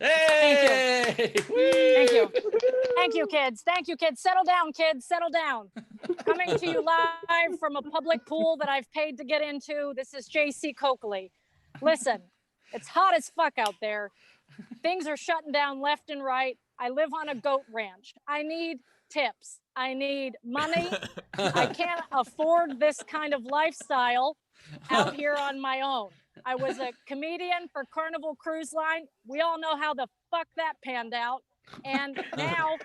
Hey! Thank you. Thank you, kids. Thank you, kids. Settle down, kids. Settle down. Coming to you live from a public pool that I've paid to get into. This is JC Coccoli. Listen, it's hot as fuck out there. Things are shutting down left and right. I live on a goat ranch. I need tips. I need money. I can't afford this kind of lifestyle out here on my own. I was a comedian for Carnival Cruise Line. We all know how the fuck that panned out. And now,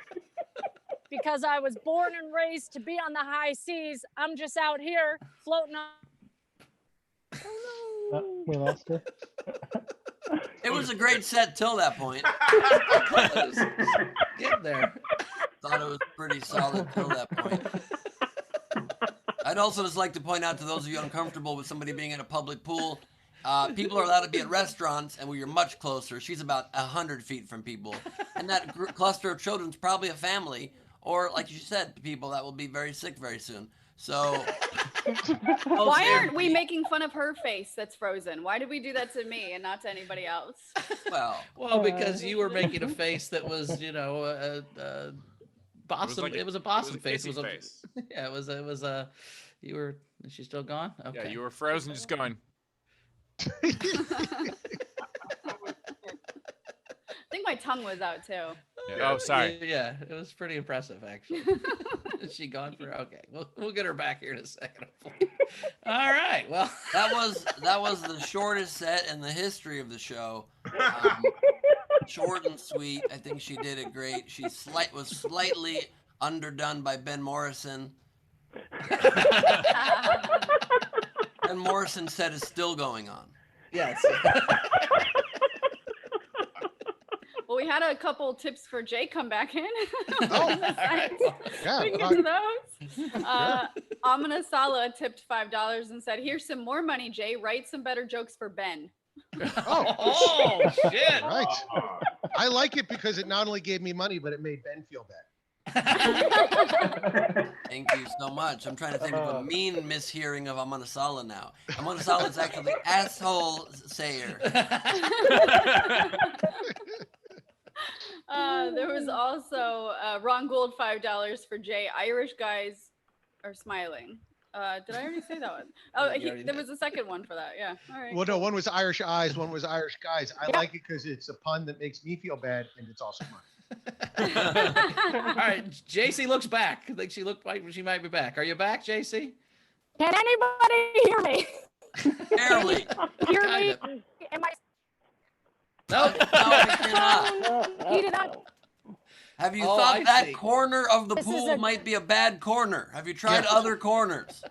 because I was born and raised to be on the high seas, I'm just out here floating on. We lost her. It was a great set till that point. Get there. Thought it was pretty solid till that point. I'd also just like to point out to those of you uncomfortable with somebody being in a public pool, people are allowed to be at restaurants, and you're much closer. She's about 100 feet from people, and that cluster of children's probably a family, or like you said, people that will be very sick very soon. So Why aren't we making fun of her face that's frozen? Why did we do that to me and not to anybody else? Well, because you were making a face that was, you know, Bossum. It was a Bossum face. It was a face. Yeah, it was a. You were. Is she still gone? Okay. Yeah, you were frozen, just going. I think my tongue was out too. Yeah. Oh, sorry. Yeah, it was pretty impressive, actually. Is she gone for? Okay, we'll get her back here in a second. All right. Well, that was the shortest set in the history of the show. Short and sweet. I think she did it great. She was slightly underdone by Ben Morrison. Ben Morrison set is still going on. Yes. Well, we had a couple tips for Jay come back in. Oh, yeah. We can get to those. Amina Sala tipped $5 and said, "Here's some more money, Jay. Write some better jokes for Ben." Oh shit! Right. I like it because it not only gave me money, but it made Ben feel bad. Thank you so much. I'm trying to think of a mean mishearing of Amina Sala now. Amina Sala is actually the asshole sayer. There was also Ron Gould, $5 for Jay. Irish guys are smiling. Did I already say that one? Oh, there was a second one for that. Yeah. All right. Well, no, one was Irish eyes, one was Irish guys. I like it because it's a pun that makes me feel bad, and it's also mine. All right, JC looks back. I think she looked like she might be back. Are you back, JC? Can anybody hear me? Barely. Hear me? Kinda. Am I? Nope. No, I cannot. He did not. Have you Oh, thought I that see. corner of the This is pool a- might be a bad corner? Have you tried other corners?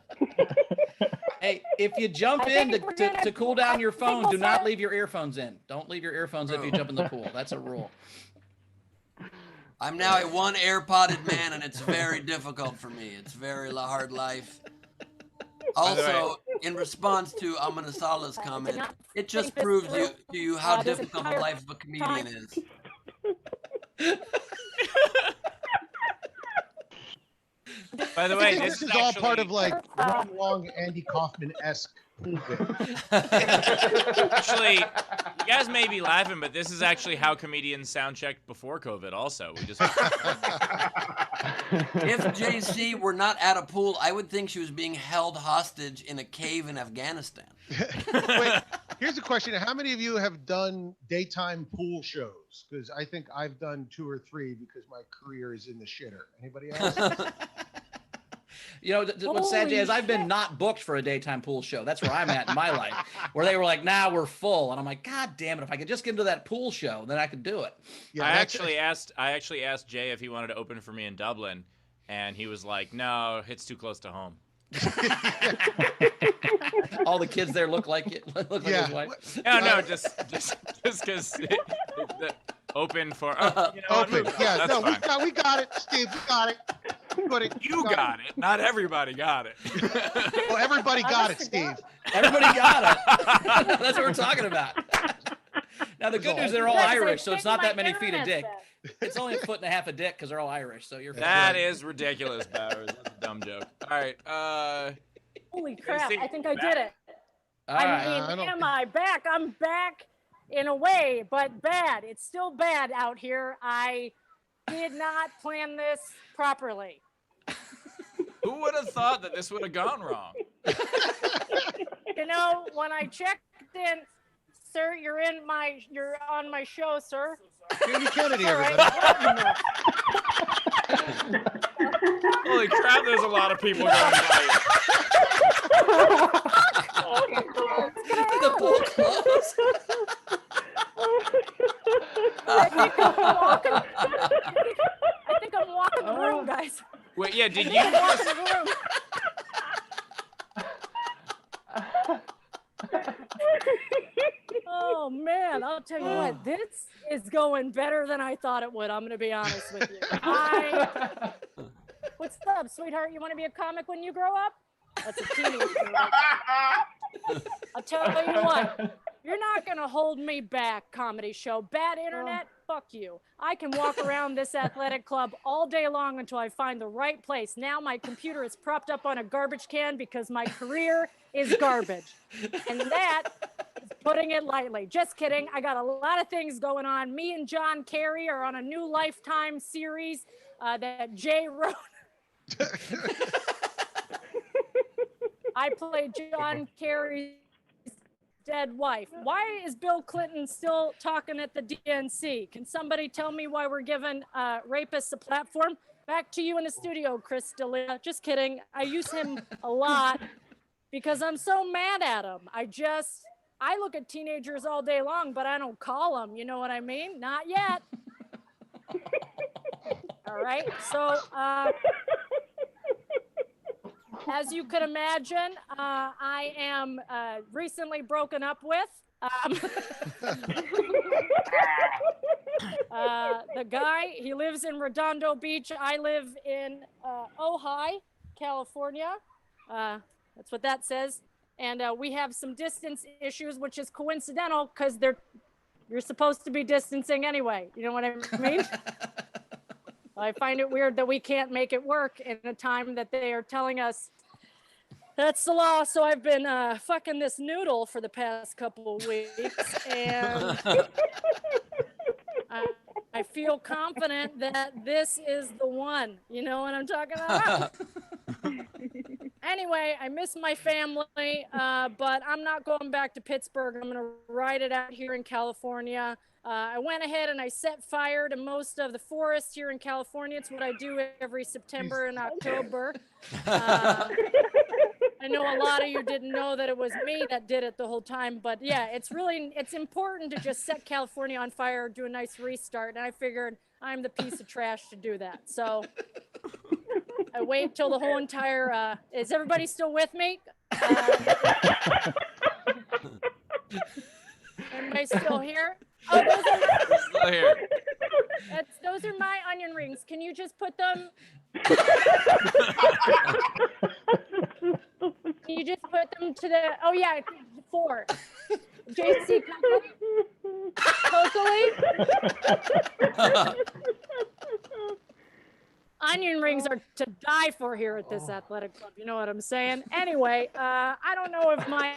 Hey, if you jump I in think we're gonna- to cool down your I think phone, we'll do not start- leave your earphones in. Don't leave your earphones if you jump in the pool. That's a rule. I'm now a one AirPodded man, and it's very difficult for me. It's very hard life. Also, in response to Amina Sala's comment, it just proves to you how this difficult the entire life of a comedian is. By the I way, think this is all part of like one long Andy Kaufman-esque pool bit. Actually, you guys may be laughing, but this is actually how comedians sound checked before COVID. Also, we just. If JC were not at a pool, I would think she was being held hostage in a cave in Afghanistan. Wait, here's a question. How many of you have done daytime pool shows? Because I think I've done 2 or 3 because my career is in the shitter. Anybody else? You know, what's sad, Jay, is Holy I've been not booked for a daytime pool show. That's where I'm at in my life, where they were like, "Nah, we're full," and I'm like, "God damn it! If I could just get into that pool show, then I could do it." Yeah, I that's- actually asked Jay if he wanted to open for me in Dublin, and he was like, "No, it's too close to home." All the kids there look like it. Look like Yeah. his wife. No, just because open for you know what, Open. move on. Yeah, That's no, fine. we got it, Steve. We got it. You got it. Not everybody got it. Well, everybody got it, Steve. Everybody got it. That's what we're talking about. Now the good news, they're all Yes, I Irish, so it's think not my that many feet of internet's dick. bad. It's only 1.5 feet of dick because they're all Irish, so you're fine. That is ridiculous, Bowers. That's a dumb joke. All right. Holy crap! see, I think I back. did it. All I right. mean, I don't am think- I back? I'm back in a way, but bad. It's still bad out here. I did not plan this properly. Who would have thought that this would have gone wrong? You know, when I checked in, sir, you're on my show, sir. Jamie Kennedy, All right. everybody. Holy crap! There's a lot of people going by. Did the pool close? I think I'm walking the room, guys. Wait, yeah. Did I you think I'm just? walking the room. Oh man, I'll tell you what, this is going better than I thought it would. I'm gonna be honest with you. What's up, sweetheart? You want to be a comic when you grow up? That's a teenager. I'll tell you what, you're not gonna hold me back, comedy show. Bad internet, fuck you. I can walk around this athletic club all day long until I find the right place. Now my computer is propped up on a garbage can because my career is garbage. And that is putting it lightly. Just kidding. I got a lot of things going on. Me and John Kerry are on a new Lifetime series that Jay wrote. I played John Kerry's dead wife. Why is Bill Clinton still talking at the DNC? Can somebody tell me why we're giving rapists a platform? Back to you in the studio, Chris D'Elia. Just kidding. I use him a lot because I'm so mad at him. I look at teenagers all day long, but I don't call them. You know what I mean? Not yet. All right. So, as you can imagine, I am recently broken up with. The guy, he lives in Redondo Beach. I live in Ojai, California. That's what that says. And we have some distance issues, which is coincidental because you're supposed to be distancing anyway. You know what I mean? I find it weird that we can't make it work in a time that they are telling us that's the law. So I've been fucking this noodle for the past couple of weeks, and I feel confident that this is the one. You know what I'm talking about? Anyway, I miss my family, but I'm not going back to Pittsburgh. I'm going to ride it out here in California. I went ahead and I set fire to most of the forest here in California. It's what I do every September and October. I know a lot of you didn't know that it was me that did it the whole time, but yeah, it's important to just set California on fire, do a nice restart, and I figured I'm the piece of trash to do that. So I wait till the whole entire, is everybody still with me? Everybody still here? Oh, Still here. Those are my onion rings. Can you just put them? Can you just put them to the? Oh yeah, 4. JC Coccoli. Onion rings are to die for here at this athletic club. You know what I'm saying? Anyway, I don't know if my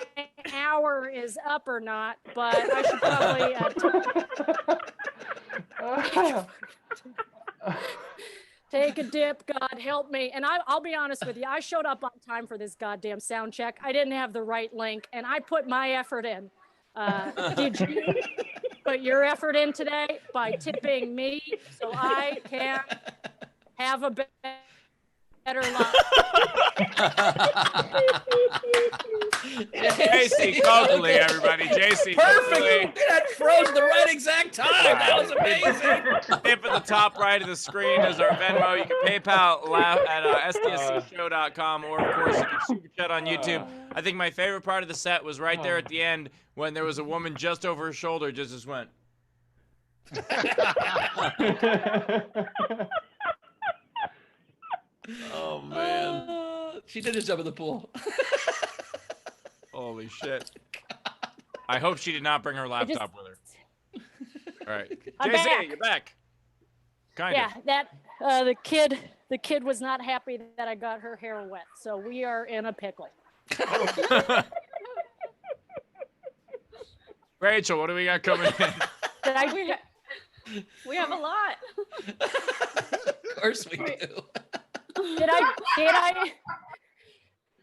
hour is up or not, but I should probably take a dip. God help me. And I'll be honest with you. I showed up on time for this goddamn sound check. I didn't have the right link, and I put my effort in. Did you put your effort in today by tipping me so I can have a better life? JC Coccoli, everybody. JC Perfect. That froze the right exact time. That was amazing. Tip at the top right of the screen is our Venmo. You can PayPal at sdscshow.com, or of course you can super chat on YouTube. I think my favorite part of the set was right there at the end when there was a woman just over her shoulder just went. Oh man. She did just jump in the pool. Holy shit. I hope she did not bring her laptop with her. All right. I'm JC, back. you're back. Kind Yeah, of. that the kid was not happy that I got her hair wet. So we are in a pickle. Rachel, what do we got coming in? We have a lot. Of course we do.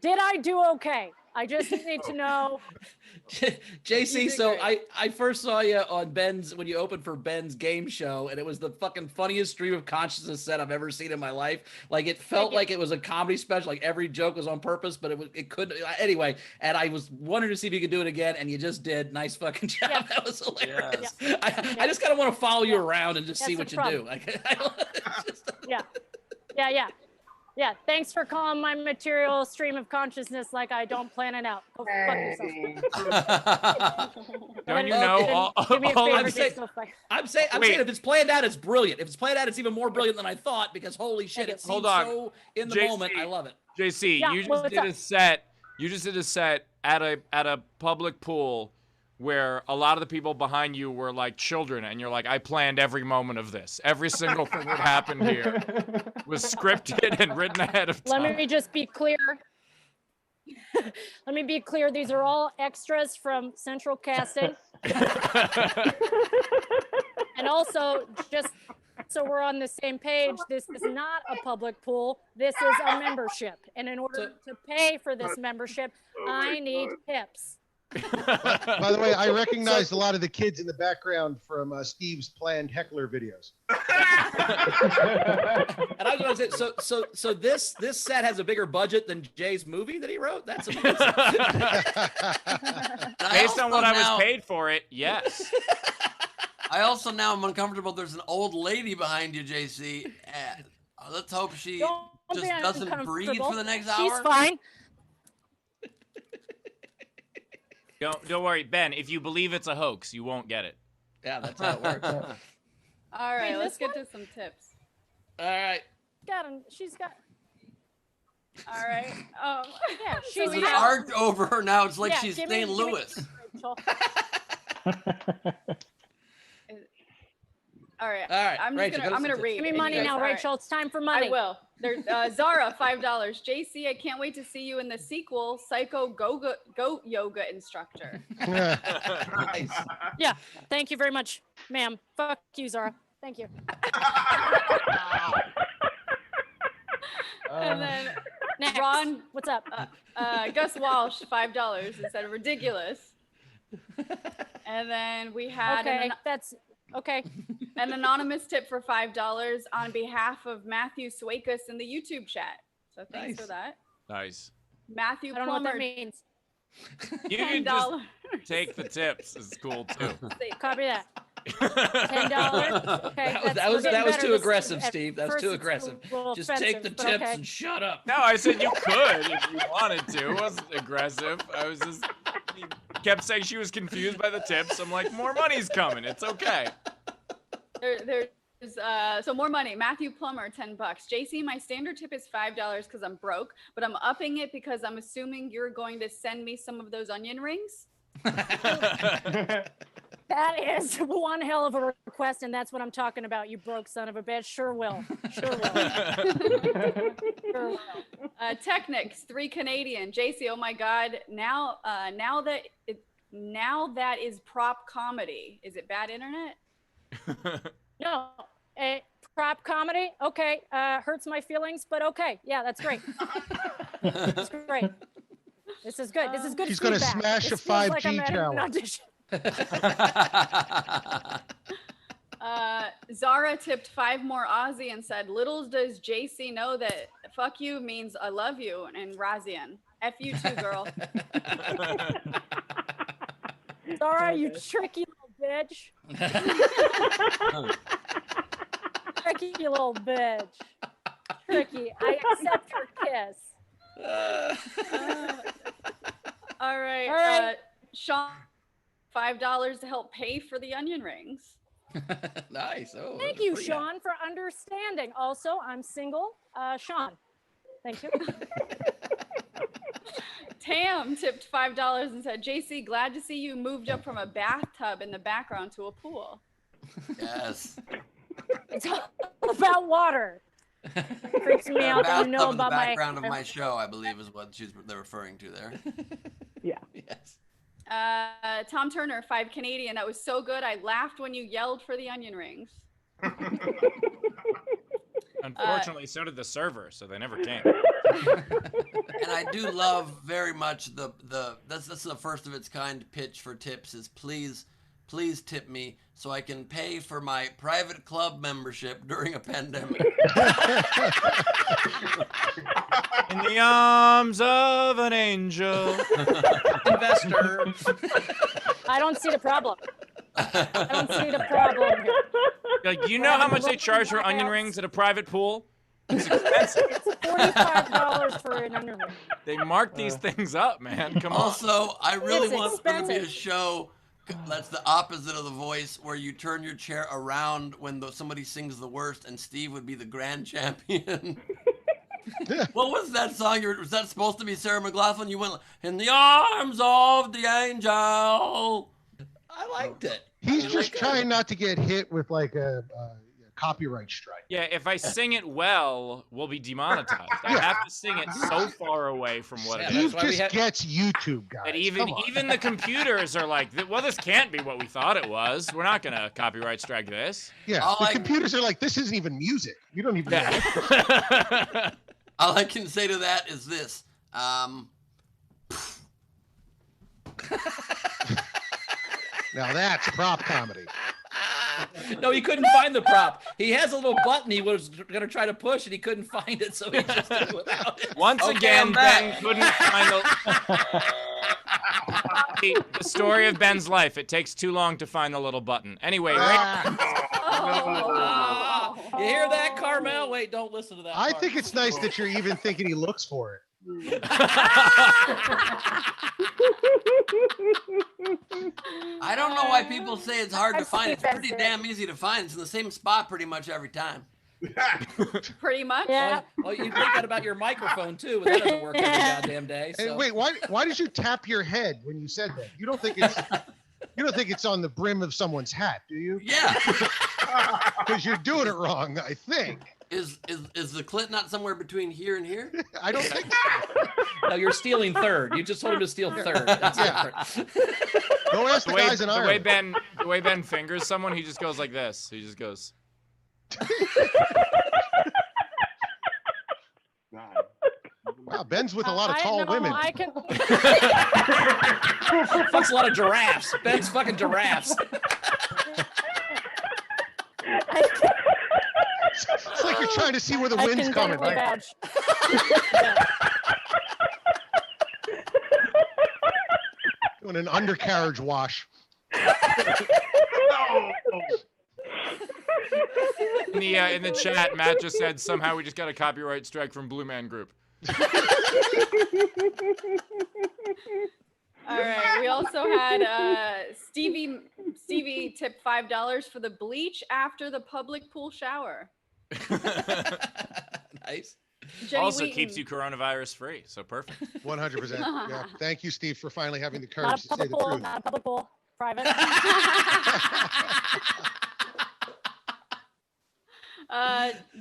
Did I do okay? I just need to know. JC, so I first saw you on Ben's, when you opened for Ben's game show, and it was the fucking funniest stream of consciousness set I've ever seen in my life. Like, it felt like it was a comedy special, like every joke was on purpose, but it couldn't, anyway, and I was wondering to see if you could do it again, and you just did. Nice fucking job. Yeah. That was hilarious. Yeah. I just kind of want to follow you around and just see what That's you the do. problem. Like, Yeah, thanks for calling my material stream of consciousness like I don't plan it out. Go fuck yourself. Don't you know? Give me a favor, I'm just saying- go fuck- I'm saying if it's planned out, it's brilliant. If it's planned out, it's even more brilliant than I thought, because holy shit, it seems Hold on. so in the JC. moment. I love it. JC, Yeah, you just what's did up? a set. You just did a set at a public pool where a lot of the people behind you were like children, and you're like, I planned every moment of this. Every single thing that happened here was scripted and written ahead of time. Let me just be clear. Let me be clear. These are all extras from Central Casting. And also, just so we're on the same page, this is not a public pool. This is a membership. And in order to pay for this membership, I need tips. By the way, I recognized a lot of the kids in the background from Steve's planned heckler videos. And I was going to say, so this set has a bigger budget than Jay's movie that he wrote. That's amazing. Based on what I was paid for it, yes. I also now am uncomfortable. There's an old lady behind you, JC. Let's hope she just doesn't breathe for the next hour. She's fine. Don't worry, Ben. If you believe it's a hoax, you won't get it. Yeah, that's how it works. All right, Wait, let's this get to some tips. All right. She's got. All right. Yeah, So she's we There's have- art over her now. It's like Yeah, she's give me- St. give me- Louis. Rachel. All right. All right, I'm Rachel, just gonna read. Give me and you money guys- now, all right. Rachel. It's time for money. I will. There's Zara, $5. JC, I can't wait to see you in the sequel, Psycho Goat Yoga Instructor. Nice. Yeah. Thank you very much, ma'am. Fuck you, Zara. Thank you. And then Next. Ron, What's up? Gus Walsh, $5 instead of ridiculous. And then we had Okay, that's okay. an anonymous tip for $5 on behalf of Matthew Swakus in the YouTube chat. So thanks Nice. for that. Nice. Matthew I don't know what that Plummer, means. You can just $10. take the tips. It's cool too. Copy that. $10. Okay, That was too aggressive, Steve. That was too It's aggressive. a little Just take the offensive, but tips okay. and shut up. No, I said you could if you wanted to. It wasn't aggressive. I was just he kept saying she was confused by the tips. I'm like, more money's coming. It's okay. There's so more money. Matthew Plummer, $10. JC, my standard tip is $5 because I'm broke, but I'm upping it because I'm assuming you're going to send me some of those onion rings. That is one hell of a request, and that's what I'm talking about. You broke son of a bitch. Sure will. Sure will. Sure will. Technics, 3 Canadian. JC, oh my God. Now that is prop comedy. Is it bad internet? No, prop comedy. Okay, hurts my feelings, but okay. Yeah, that's great. That's great. This is good. This is good. She's gonna feedback. smash This a feels 5G like I'm at an tower. audition. Zara tipped 5 more Aussie and said, little does JC know that fuck you means I love you in Razian. F you too, girl. Zara, you tricky little bitch. Tricky little bitch. Tricky. I accept your kiss. All right. All right. Sean, $5 to help pay for the onion rings. Nice. Oh, Thank you, Sean, for understanding. Also, I'm single. Sean, thank you. Tam tipped $5 and said, JC, glad to see you moved up from a bathtub in the background to a pool. Yes. It's all about water. Freaks me out that you know Bathtub in the about background of my show, I believe, is what they're referring to there. Yes. Tom Turner, 5 Canadian. That was so good. I laughed when you yelled for the onion rings. Unfortunately, so did the server, so they never came. And I do love very much that's the first of its kind pitch for tips is please tip me so I can pay for my private club membership during a pandemic. In the arms of an angel. Investor. I don't see the problem. I don't see the problem here. Like, you know how much they charge for onion rings at a private pool? It's expensive. It's $45 for an onion ring. They mark these things up, man. Come on. Also, I really It's want there to be a expensive. show that's the opposite of The Voice, where you turn your chair around when somebody sings the worst, and Steve would be the grand champion. What was that song? Was that supposed to be Sarah McLachlan? You went, in the arms of the angel. liked it. He's just trying not to get hit with like a copyright strike. Yeah, if I sing it well, we'll be demonetized. I have to sing it so far away from what Yeah, it Steve is. that's why we just gets YouTube, guys. That even the computers are like, well, this can't be what we thought it was. We're not gonna copyright strike this. Yeah, the computers are like, this isn't even music. You don't even know. Yeah. All I can say to that is this. Now that's prop comedy. No, he couldn't find the prop. He has a little button he was going to try to push, and he couldn't find it, so he just did it without it. Once Okay, again, I'm Ben back. couldn't find the story of Ben's life. It takes too long to find the little button. Anyway, Oh. You hear that, Carmel? Wait, don't listen to that. I part. think it's nice that you're even thinking he looks for it. I don't know why people say it's hard to find. It's pretty damn easy to find. It's in the same spot pretty much every time. Pretty much. Yeah. Well, you think that about your microphone too, but that doesn't work every goddamn day. Hey, So. wait, why did you tap your head when you said that? You don't think it's on the brim of someone's hat, do you? Yeah. Because you're doing it wrong, I think. Is the clit not somewhere between here and here? I don't think so. No, you're stealing third. You just told him to steal third. That's different. Go ask the guys in the Ireland. way Ben fingers someone, he just goes like this. He just goes. Wow, Ben's with a lot of tall I know, women. I can. Fucks a lot of giraffes. Ben's fucking giraffes. It's like you're trying to see where the I wind's can coming, definitely right? vouch. Doing an undercarriage wash. In the chat, Matt just said somehow we just got a copyright strike from Blue Man Group. All right. We also had Stevie tipped $5 for the bleach after the public pool shower. Nice. Jenny Also Wheaton. keeps you coronavirus free, so perfect. 100%. Yeah. Thank you, Steve, for finally having the Not courage a to say public the pool. truth. Not a public pool. Private.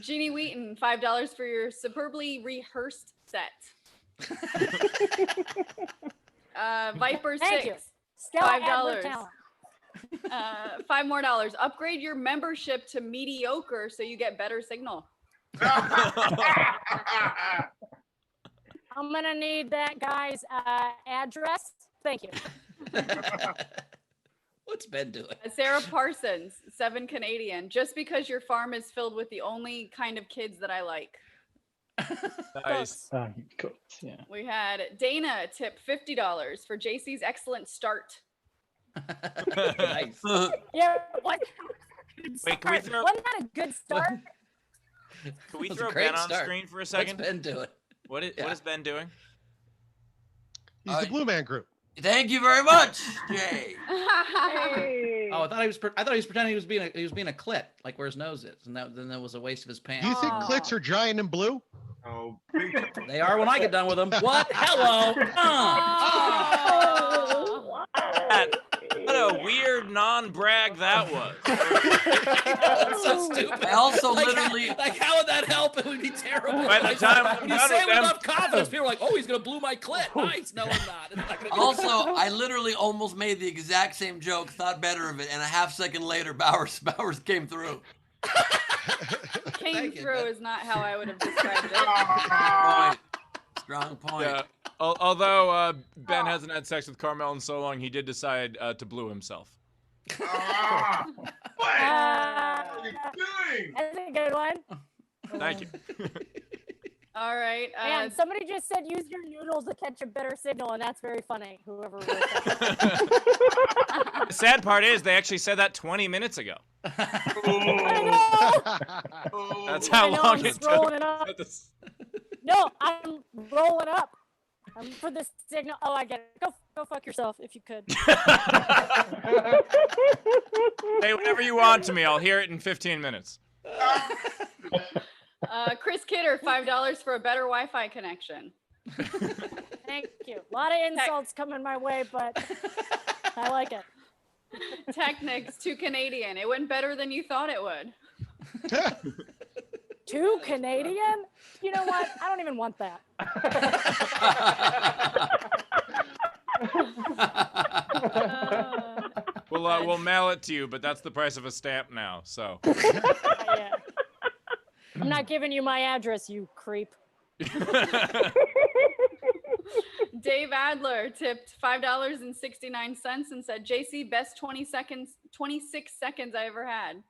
Jeannie Wheaton, $5 for your superbly rehearsed set. Viper Thank 6. you. Stellar $5. ad-lib talent. $5 more. Upgrade your membership to mediocre so you get better signal. I'm gonna need that guy's address. Thank you. What's Ben doing? Sarah Parsons, 7 Canadian. Just because your farm is filled with the only kind of kids that I like. Nice. Yeah. We had Dana tip $50 for JC's excellent start. Nice. Yeah. What? Wait, can we throw- Wasn't that a good start? Can we That's a throw great Ben on start. screen for a What's second? Ben doing? What is Ben doing? He's the Blue Man Group. Thank you very much, Jay. Oh, I thought he was pretending he was being a clit, like where his nose is, and then that was a waste of his pants. Do you think Aw. clits are giant and blue? Oh, They are when I get done with them. What? Hello. What a weird non-brag that was. That's so stupid. I also Like, literally, how would that help? It would be terrible. By the time I'm when you done say it with with them- enough confidence, people are like, "Oh, he's gonna blow my clit." Nice. No, I'm not. It's not gonna be also, I literally almost made the exact same joke, thought better of it, and a half second later, Bowers came through. Came Thank you, through Ben. is not how I would have described it. Point. Strong point. Yeah. Although Ben hasn't had sex with Carmel in so long, he did decide to blue himself. what are you doing? That's a good one. Thank you. All right. Man, somebody just said use your noodles to catch a better signal, and that's very funny. Whoever wrote that. The sad part is they actually said that 20 minutes ago. I know. That's how I know, long I'm it just rolling took. it up. But this- No, I'm rolling up. I'm for the signal. Oh, I get it. Go fuck yourself if you could. Say whatever you want to me. I'll hear it in 15 minutes. Chris Kidder, $5 for a better Wi-Fi connection. Thank you. A lot of insults coming my way, but I like it. Technics to Canadian. It went better than you thought it would. 2 Canadian? You know what? I don't even want that. We'll mail it to you, but that's the price of a stamp now. So. Yeah. I'm not giving you my address, you creep. Dave Adler tipped $5.69 and said, JC, best 26 seconds I ever had.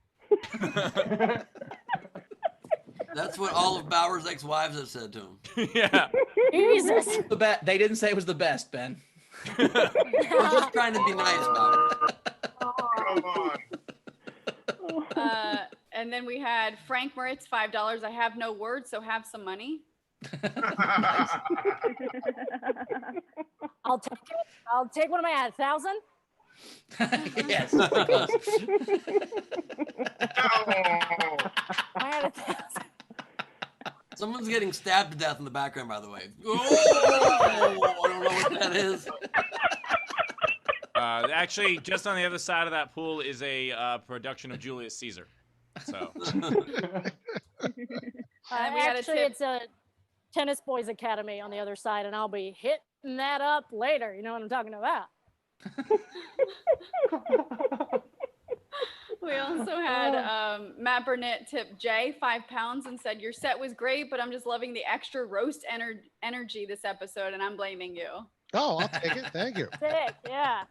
That's what all of Bauer's ex-wives have said to him. Yeah. Jesus. They didn't say it was the best, Ben. I'm just trying to be nice, Bauer. Come on. And then we had Frank Moritz, $5. I have no words, so have some money. I'll take it. I'll take one of my 1,000. Yes. No. I had 1,000. Someone's getting stabbed to death in the background, by the way. Oh, I don't know what that is. Actually, just on the other side of that pool is a production of Julius Caesar. So. Actually, it's a Tennis Boys Academy on the other side, and I'll be hitting that up later. You know what I'm talking about? We also had Matt Burnett tip Jay £5 and said, your set was great, but I'm just loving the extra roast energy this episode, and I'm blaming you. Oh, I'll take it. Thank you. Sick, yeah.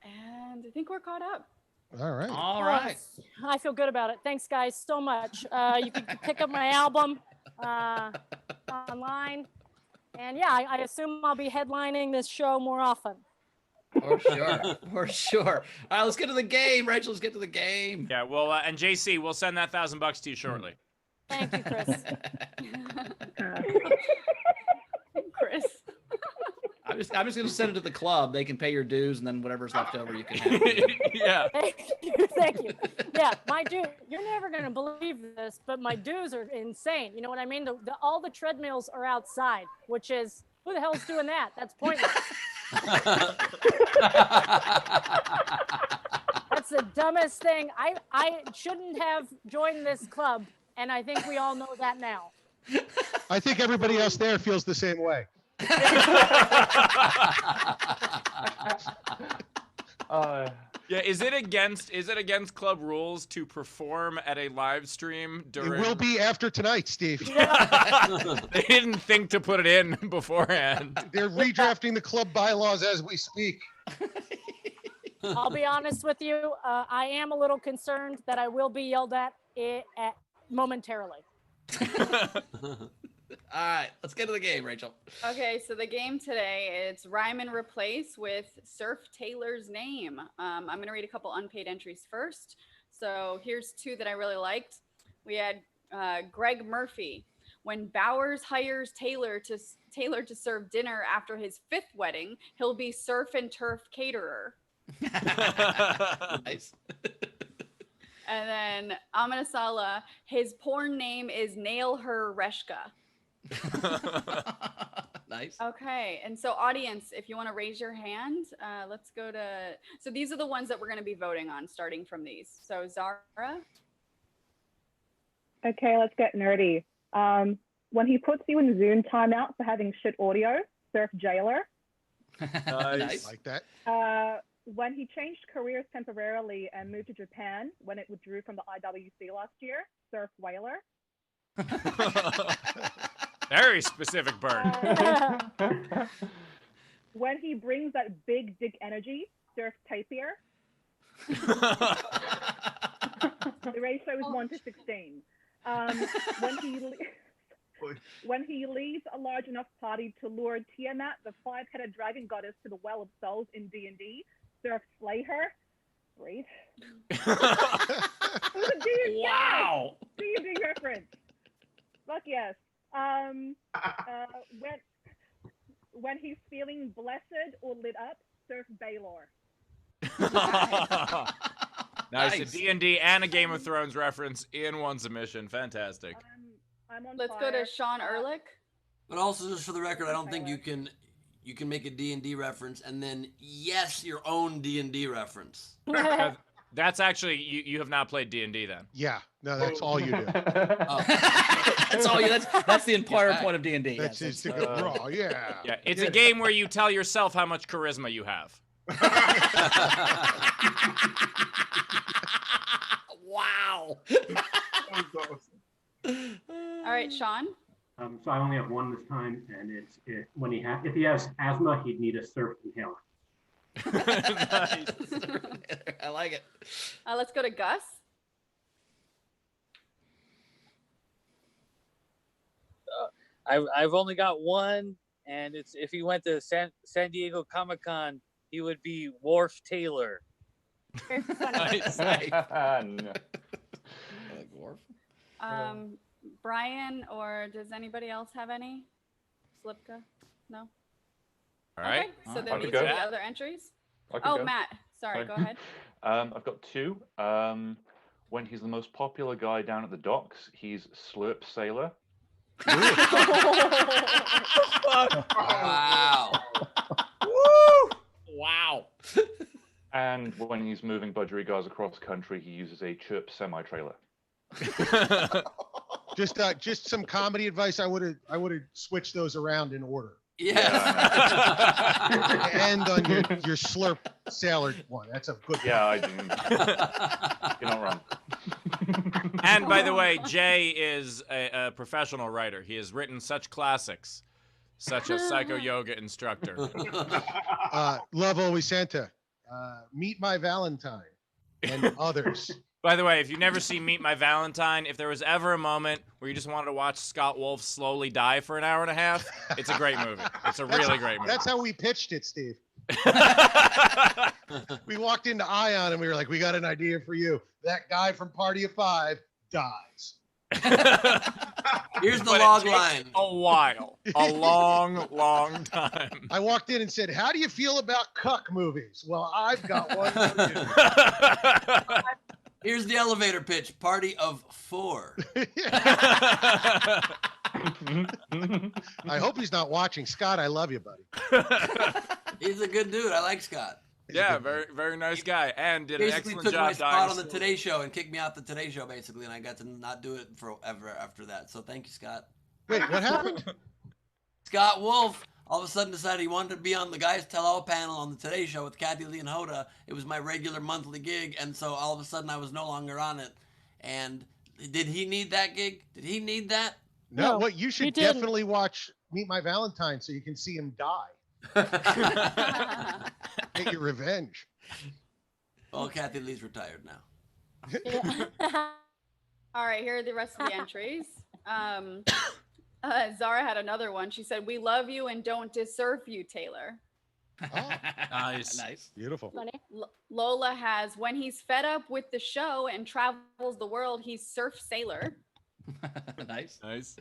And I think we're caught up. All right. All right. I feel good about it. Thanks, guys, so much. You can pick up my album online. And yeah, I assume I'll be headlining this show more often. For sure. For sure. All right, let's get to the game. Rachel, let's get to the game. Yeah, well, and JC, we'll send that $1,000 to you shortly. Thank you, Chris. Chris. I'm just going to send it to the club. They can pay your dues, and then whatever's left over, you can have. Yeah. Thank you. Thank you. Yeah, my dues, you're never going to believe this, but my dues are insane. You know what I mean? All the treadmills are outside, which is, who the hell's doing that? That's pointless. That's the dumbest thing. I shouldn't have joined this club, and I think we all know that now. I think everybody else there feels the same way. Yeah, is it against club rules to perform at a live stream during? It will be after tonight, Steve. They didn't think to put it in beforehand. They're redrafting the club bylaws as we speak. I'll be honest with you. I am a little concerned that I will be yelled at momentarily. All right, let's get to the game, Rachel. Okay, so the game today, it's Rhyme and Replace with Surf Taylor's name. I'm going to read a couple unpaid entries first. So here's 2 that I really liked. We had Greg Murphy. When Bowers hires Taylor to serve dinner after his 5th wedding, he'll be surf and turf caterer. Nice. And then Amina Sala, his porn name is Nail Her Reshka. Nice. Okay, and so audience, if you want to raise your hand, let's go to, so these are the ones that we're going to be voting on starting from these. So Zara. Okay, let's get nerdy. When he puts you in Zoom timeout for having shit audio, surf jailer. Nice. Like that. When he changed careers temporarily and moved to Japan when it withdrew from the IWC last year, surf whaler. Very specific burn. When he brings that big dick energy, surf tapier. The ratio is 1:16. When he leads a large enough party to lure Tiamat, the 5-headed dragon goddess, to the Well of Souls in D&D, surf slay her. Great. Wow. D&D reference. Fuck yes. When he's feeling blessed or lit up, surf Baylor. Nice. A D&D and a Game of Thrones reference in one submission. Fantastic. I'm on Let's fire. go to Sean Ehrlich. But also, just for the record, I don't think you can you can make a D&D reference and then yes, your own D&D reference. That's actually you have not played D&D then. Yeah, no, that's all you do. Oh. That's all you. That's the entire point of D&D. That's yes, to go raw. Yeah. Yeah, it's a game where you tell yourself how much charisma you have. Wow. All right, Sean. So I only have one this time, and it's if he has asthma, he'd need a surf inhaler. Nice. I like it. Let's go to Gus. I've only got one, and it's if he went to San Diego Comic-Con, he would be Worf Taylor. Nice. No. Like Worf. Brian, or does anybody else have any? Slipka? No? All right. Okay, so then I these could are go. the other entries. I could Oh, go. Matt. Sorry, go ahead. I've got two. When he's the most popular guy down at the docks, he's Slurp Sailor. Wow. Woo! Wow. And when he's moving budgerigars across country, he uses a Chirp semi-trailer. Just some comedy advice. I would have switched those around in order. Yes. End on your slurp sailor one. That's a good one. Yeah, I do. You're not wrong. And by the way, Jay is a professional writer. He has written such classics, such as Psycho Yoga Instructor. Love Always Santa. Meet My Valentine. And others. By the way, if you've never seen Meet My Valentine, if there was ever a moment where you just wanted to watch Scott Wolf slowly die for an hour and a half, it's a great movie. It's a really great movie. That's how we pitched it, Steve. We walked into Ion and we were like, we got an idea for you. That guy from Party of Five dies. Here's the But it log takes line. a while. A long, long time. I walked in and said, how do you feel about cuck movies? Well, I've got one for you. Here's the elevator pitch. Party of 4. I hope he's not watching. Scott, I love you, buddy. He's a good dude. I like Scott. Yeah, very, very nice guy, and did an Basically excellent took my job spot dying. on the Today Show and kicked me out the Today Show, basically, and I got to not do it forever after that. So thank you, Scott. Wait, what happened? Scott Wolf all of a sudden decided he wanted to be on the Guys Tell All panel on the Today Show with Kathy Lee and Hoda. It was my regular monthly gig, and so all of a sudden I was no longer on it. And did he need that gig? Did he need that? No, No, what you he should didn't. definitely watch Meet My Valentine so you can see him die. Get your revenge. Well, Kathy Lee's retired now. All right, here are the rest of the entries. Zara had another one. She said, "We love you and don't deserve you, Taylor." Oh, Nice. Nice. beautiful. Funny. Lola has, "When he's fed up with the show and travels the world, he's surf sailor." Nice. Nice.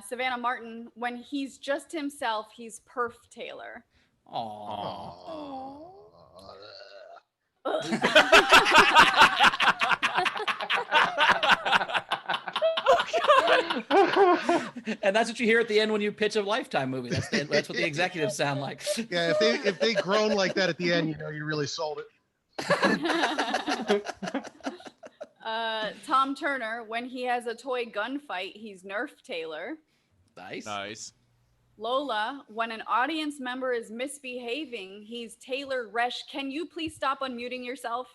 Savannah Martin, "When he's just himself, he's perf Taylor." Aww. And that's what you hear at the end when you pitch a Lifetime movie. That's what the executives sound like. Yeah, if they groan like that at the end, you know you really sold it. Tom Turner, "When he has a toy gunfight, he's Nerf Taylor." Nice. Nice. Lola, "When an audience member is misbehaving, he's Taylor Resch. Can you please stop unmuting yourself?"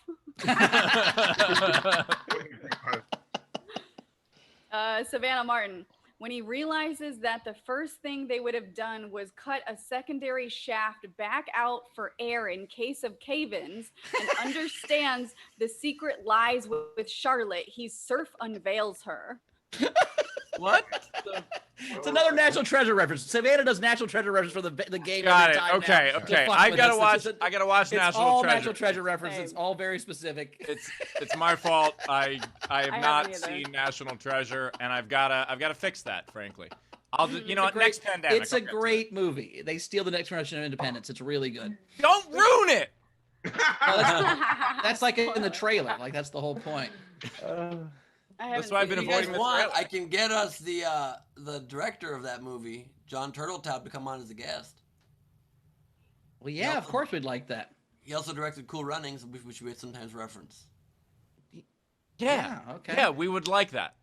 Savannah Martin, "When he realizes that the first thing they would have done was cut a secondary shaft back out for air in case of cave-ins and understands the secret lies with Charlotte, he surf unveils her." What? It's another National Treasure reference. Savannah does National Treasure reference for the game. Got every it. time Okay, now. okay. To fuck I with gotta us. watch. It's I gotta watch It's National all Treasure. National Treasure references. Same. It's all very specific. It's my fault. I have haven't not either. seen National Treasure, and I've gotta fix that. Frankly, I'll do. You know It's what? a Next pandemic. It's I'll a get to great movie. They steal the next generation of independence. It's really good. it. Don't ruin it. That's like in the trailer. Like that's the whole point. That's why I've been If you guys avoiding the want, trailer. I can get us the director of that movie, John Turtletaub, to come on as a guest. Well, yeah, of course we'd like that. He also directed Cool Runnings, which we sometimes reference. Yeah. Okay. Yeah, we would like that.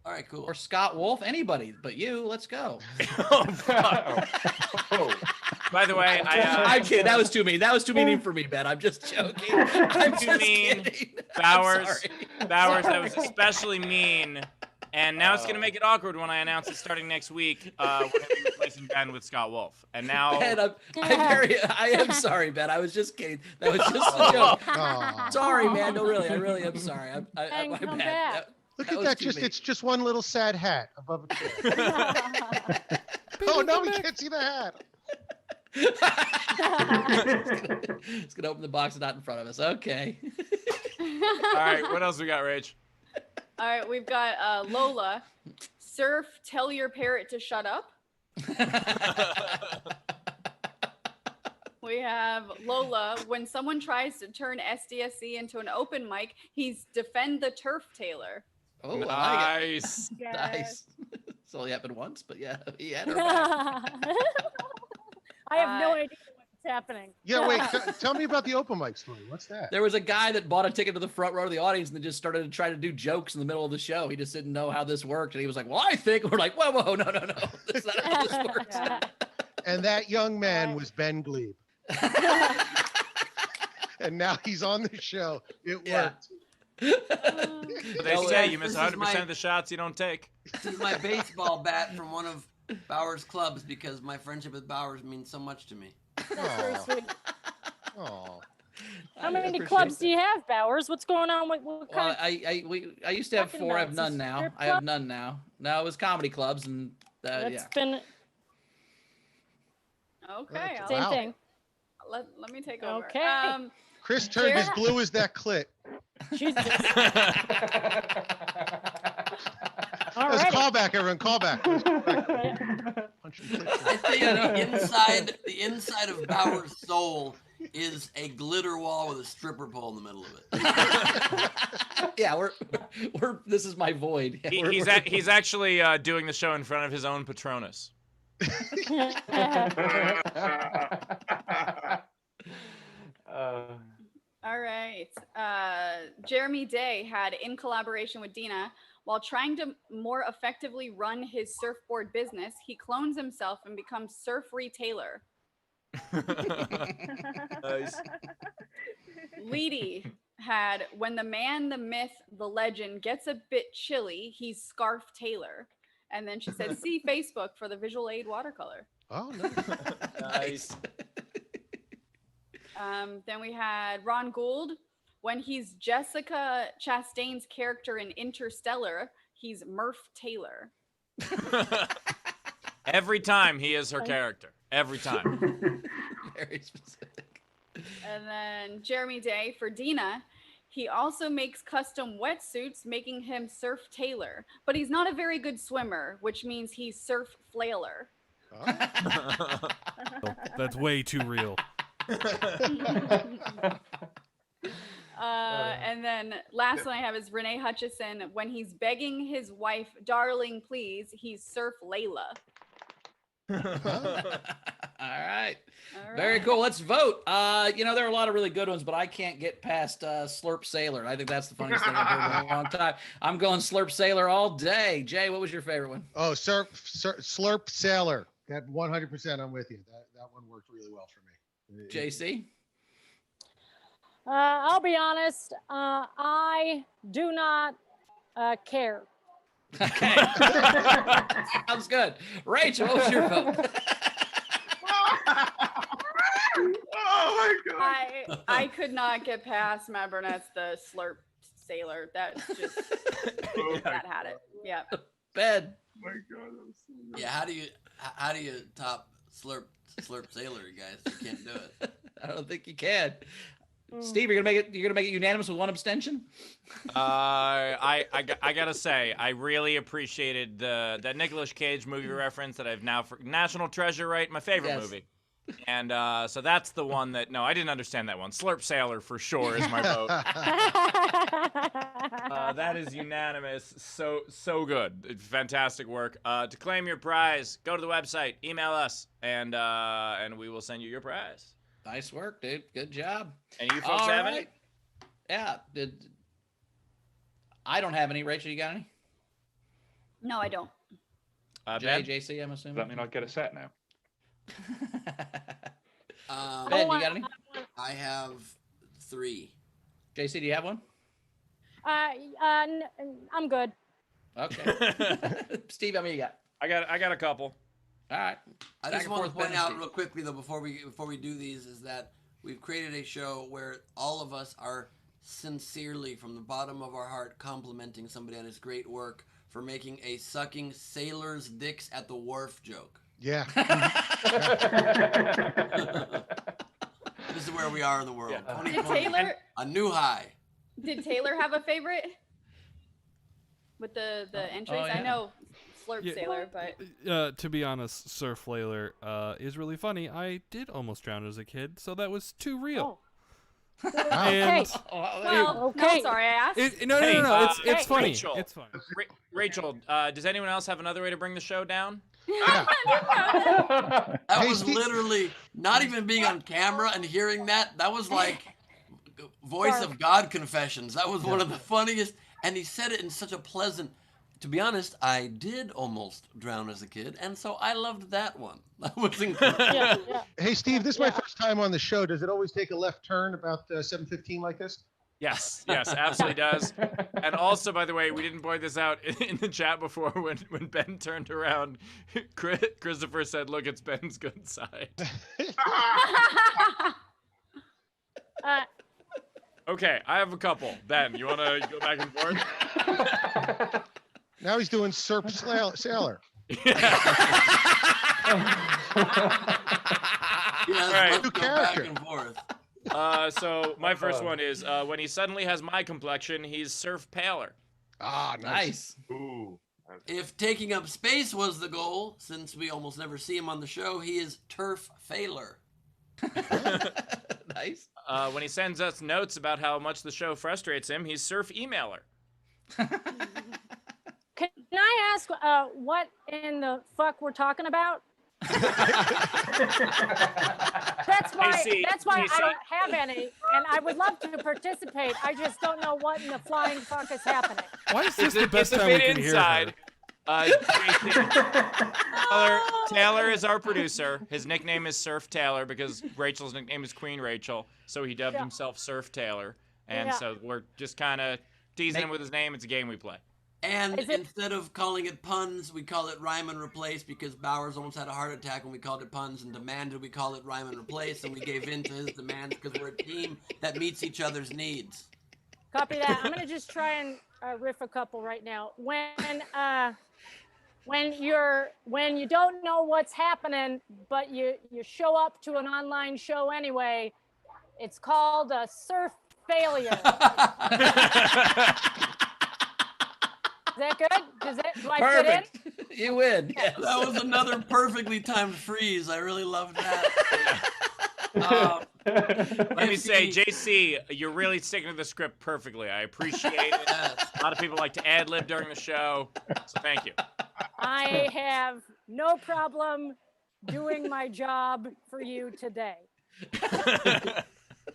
All right, cool. Or Scott Wolf, anybody but you. Let's go. Oh, fuck. By the way, I'm kidding. That was too mean. That was too mean for me, Ben. I'm just joking. I'm too just mean. kidding. Bowers, I'm Bowers, sorry. that was especially mean. And now it's going to make it awkward when I announce it starting next week. We're going to be replacing Ben with Scott Wolf. And now... Ben, I am sorry, Ben. I was just kidding. That was just a joke. Aw. Sorry, man. No, really. I really am sorry. Ben, My come bad. back. Look That at was that. too Just mean. it's just one little sad hat above a chair. Oh no, we can't see the hat. It's gonna open the box and not in front of us. Okay. All right, what else we got, Rach? All right, we've got Lola. Surf, tell your parrot to shut up. We have Lola. When someone tries to turn SDSC into an open mic, he's defend the turf tailor. Oh, I like it. Nice. Yes. Nice. It's only happened once, but yeah, he had her back. I have no idea what's happening. Yeah, wait. Tell me about the open mic story. What's that? There was a guy that bought a ticket to the front row of the audience and then just started to try to do jokes in the middle of the show. He just didn't know how this worked, and he was like, "Well, I think." We're like, "Whoa, whoa, no, no, no! That's not how this works." And that young man was Ben Glebe. And now he's on the show. It Yeah. worked. They say you miss This is 100% of the shots you don't take. This is my baseball bat from one of Bowers' clubs because my friendship with Bowers means so much to me. That's very sweet. Oh. How many clubs do you have, Bowers? What's going on? What Well, kind? I used to have Talking 4. I about have none some now. strip I have club? none now. No, it was comedy clubs, and That's yeah. been Okay, Wow. same thing. let me take over. Okay. Chris turned as blue as that clit. Jesus. All Let's right. call back, everyone. Call back. Punch the clit. I think the inside of Bowers' soul is a glitter wall with a stripper pole in the middle of it. Yeah, we're this is my void. Yeah, He's actually doing the show in front of his own Patronus. All right. Jeremy Day had, in collaboration with Dina, while trying to more effectively run his surfboard business, he clones himself and becomes Surf Retailer. Nice. Leedy had, when the man, the myth, the legend gets a bit chilly, he's Scarf Taylor. And then she said, see Facebook for the visual aid watercolor. Oh, nice. Nice. Then we had Ron Gould. When he's Jessica Chastain's character in Interstellar, he's Murph Taylor. Every time he is her character. Every time. Very specific. And then Jeremy Day for Dina. He also makes custom wetsuits, making him Surf Taylor. But he's not a very good swimmer, which means he's Surf Flailer. Oh. That's way too real. And then last one I have is Renee Hutchison. When he's begging his wife, darling, please, he's Surf Layla. All right. All right. Very cool. Let's vote. There are a lot of really good ones, but I can't get past Slurp Sailor. I think that's the funniest thing I've heard in a long time. I'm going Slurp Sailor all day. Jay, what was your favorite one? Oh, Slurp Sailor. That 100%. I'm with you. That one worked really well for me. JC? I'll be honest. I do not care. Okay. Sounds good. Rachel, what was your vote? Oh my god. I could not get past Matt Burnett's the Slurp Sailor. That just that had it. Yeah. Ben. Oh my god. That was so good. Yeah, how do you top Slurp Sailor, you guys? You can't do it. I don't think you can. Steve, you're gonna make it unanimous with one abstention? I gotta say, I really appreciated that Nicolas Cage movie reference that I've now National Treasure, right? My favorite Yes. movie. And so that's the one that I didn't understand that one. Slurp Sailor for sure is my vote. That is unanimous. So good. Fantastic work. To claim your prize, go to the website, email us, and we will send you your prize. Nice work, dude. Good job. And you folks All have right. any? Yeah. I don't have any. Rachel, you got any? No, I don't. Jay, Ben? JC, I'm Does assuming. that mean I get a set now? Ben, you got any? I have 3. JC, do you have one? I'm good. Okay. Steve, how many you got? I got a couple. All right. I Back just and want to forth, Ben point and out Steve. real quickly though before we do these is that we've created a show where all of us are sincerely from the bottom of our heart complimenting somebody on his great work for making a sucking sailors' dicks at the wharf joke. Yeah. This is where we are in the world. Yeah. 2020, Did Taylor- a new high. Did Taylor have a favorite with the entries? yeah. I know Slurp Yeah. Sailor, but To be honest, Surf Flailer is really funny. I did almost drown as a kid, so that was too real. Okay. And well, Okay. no, sorry, I asked. no, Hey, it's funny. Rachel. It's funny. Rachel, does anyone else have another way to bring the show down? That Hey, was Steve- literally not even being on camera and hearing that. That was like voice of God confessions. That was one of the funniest. And he said it in such a pleasant. To be honest, I did almost drown as a kid, and so I loved that one. That was incredible. Yeah, yeah. Hey, Steve, this is my first time on the show. Does it always take a left turn about 7:15 like this? Yes, absolutely does. And also, by the way, we didn't point this out in the chat before when Ben turned around. Christopher said, "Look, it's Ben's good side." Okay, I have a couple. Ben, you want to go back and forth? Now he's doing Surf Sailor. Yes, Right. let's New go back character. and forth. So my first one is when he suddenly has my complexion, he's Surf Paler. Ah, nice. Ooh. If taking up space was the goal, since we almost never see him on the show, he is Turf Failer. Nice. When he sends us notes about how much the show frustrates him, he's Surf Emailer. Can I ask what in the fuck we're talking about? That's why JC, I don't have any, and I would love to participate. I just don't know what in the flying fuck is happening. Why is this the It's best a time we bit can inside. hear her? Taylor is our producer. His nickname is Surf Taylor because Rachel's nickname is Queen Rachel, so he dubbed himself Surf Taylor. And so we're just kind of teasing him with his name. It's a game we play. And instead of calling it puns, we call it rhyme and replace because Bowers almost had a heart attack when we called it puns and demanded we call it rhyme and replace, and we gave in to his demands because we're a team that meets each other's needs. Copy that. I'm gonna just try and riff a couple right now. When you don't know what's happening, but you show up to an online show anyway, it's called a surf failure. Is that good? Do I fit in? Perfect. You win. Yes. That was another perfectly timed freeze. I really loved that. Let me say, JC, you're really sticking to the script perfectly. I appreciate it. A lot of people like to ad-lib during the show, so thank you. I have no problem doing my job for you today.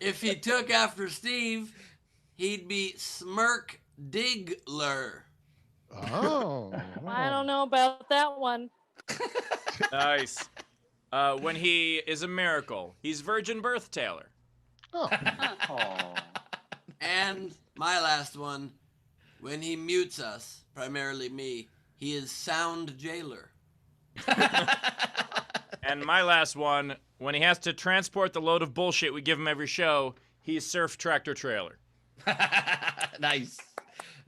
If he took after Steve, he'd be Smirk Diggler. Oh. I don't know about that one. Nice. When he is a miracle, he's Virgin Birth Taylor. Oh. And my last one, when he mutes us, primarily me, he is Sound Jailer. And my last one, when he has to transport the load of bullshit we give him every show, he's Surf Tractor Trailer. Nice.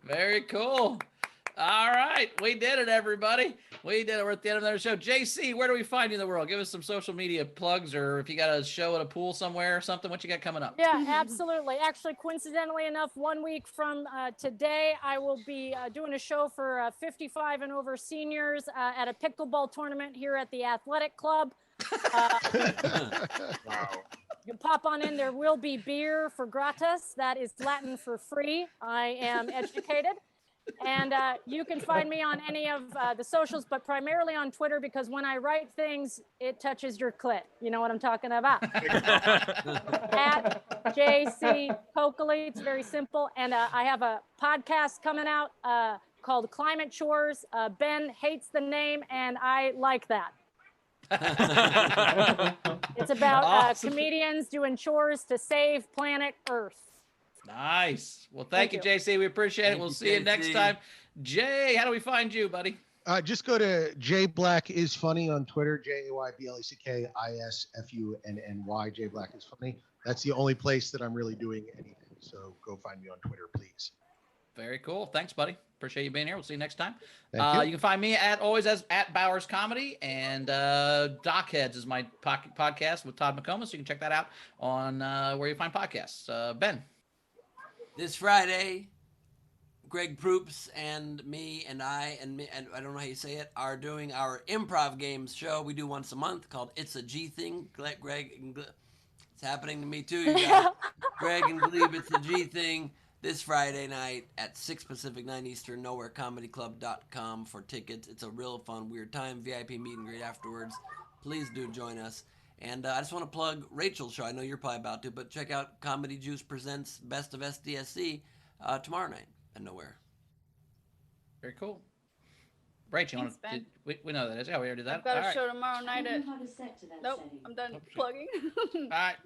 Very cool. All right. We did it, everybody. We did it. We're at the end of another show. JC, where do we find you in the world? Give us some social media plugs, or if you got a show at a pool somewhere or something, what you got coming up? Yeah, absolutely. Actually, coincidentally enough, 1 week from today, I will be doing a show for 55 and over seniors at a pickleball tournament here at the Athletic Club. Wow. You can pop on in. There will be beer for gratis. That is Latin for free. I am educated. And you can find me on any of the socials, but primarily on Twitter, because when I write things, it touches your clit. You know what I'm talking about. At JC Coccoli. It's very simple. And I have a podcast coming out called Climate Chores. Ben hates the name, and I like that. It's about Awesome. comedians doing chores to save planet Earth. Nice. Well, thank you, JC. We appreciate it. Thank We'll you, see you next JC. time. Jay, how do we find you, buddy? Just go to Jay Black is funny on Twitter. JayBlackIsfunny. Jay Black is funny. That's the only place that I'm really doing anything. So go find me on Twitter, please. Very cool. Thanks, buddy. Appreciate you being here. We'll see you next time. Thank you. You can find me at Bowers Comedy, and Dockheads is my podcast with Todd McComas. So you can check that out on where you find podcasts. Ben. This Friday, Greg Proops and me and I don't know how you say it, are doing our improv games show. We do once a month called It's a G Thing. Greg, it's happening to me too. You guys. Greg and Glebe, It's a G Thing. This Friday night at 6 Pacific, 9 Eastern, nowherecomedyclub.com for tickets. It's a real fun, weird time. VIP meet and greet afterwards. Please do join us. And I just want to plug Rachel's show. I know you're probably about to, but check out Comedy Juice Presents Best of SDSC tomorrow night at Nowhere. Very cool. Rachel, Thanks, Ben. we know that is. Yeah, we already did that. I've got All a right. show tomorrow night at. Nope, I'm done plugging. All right.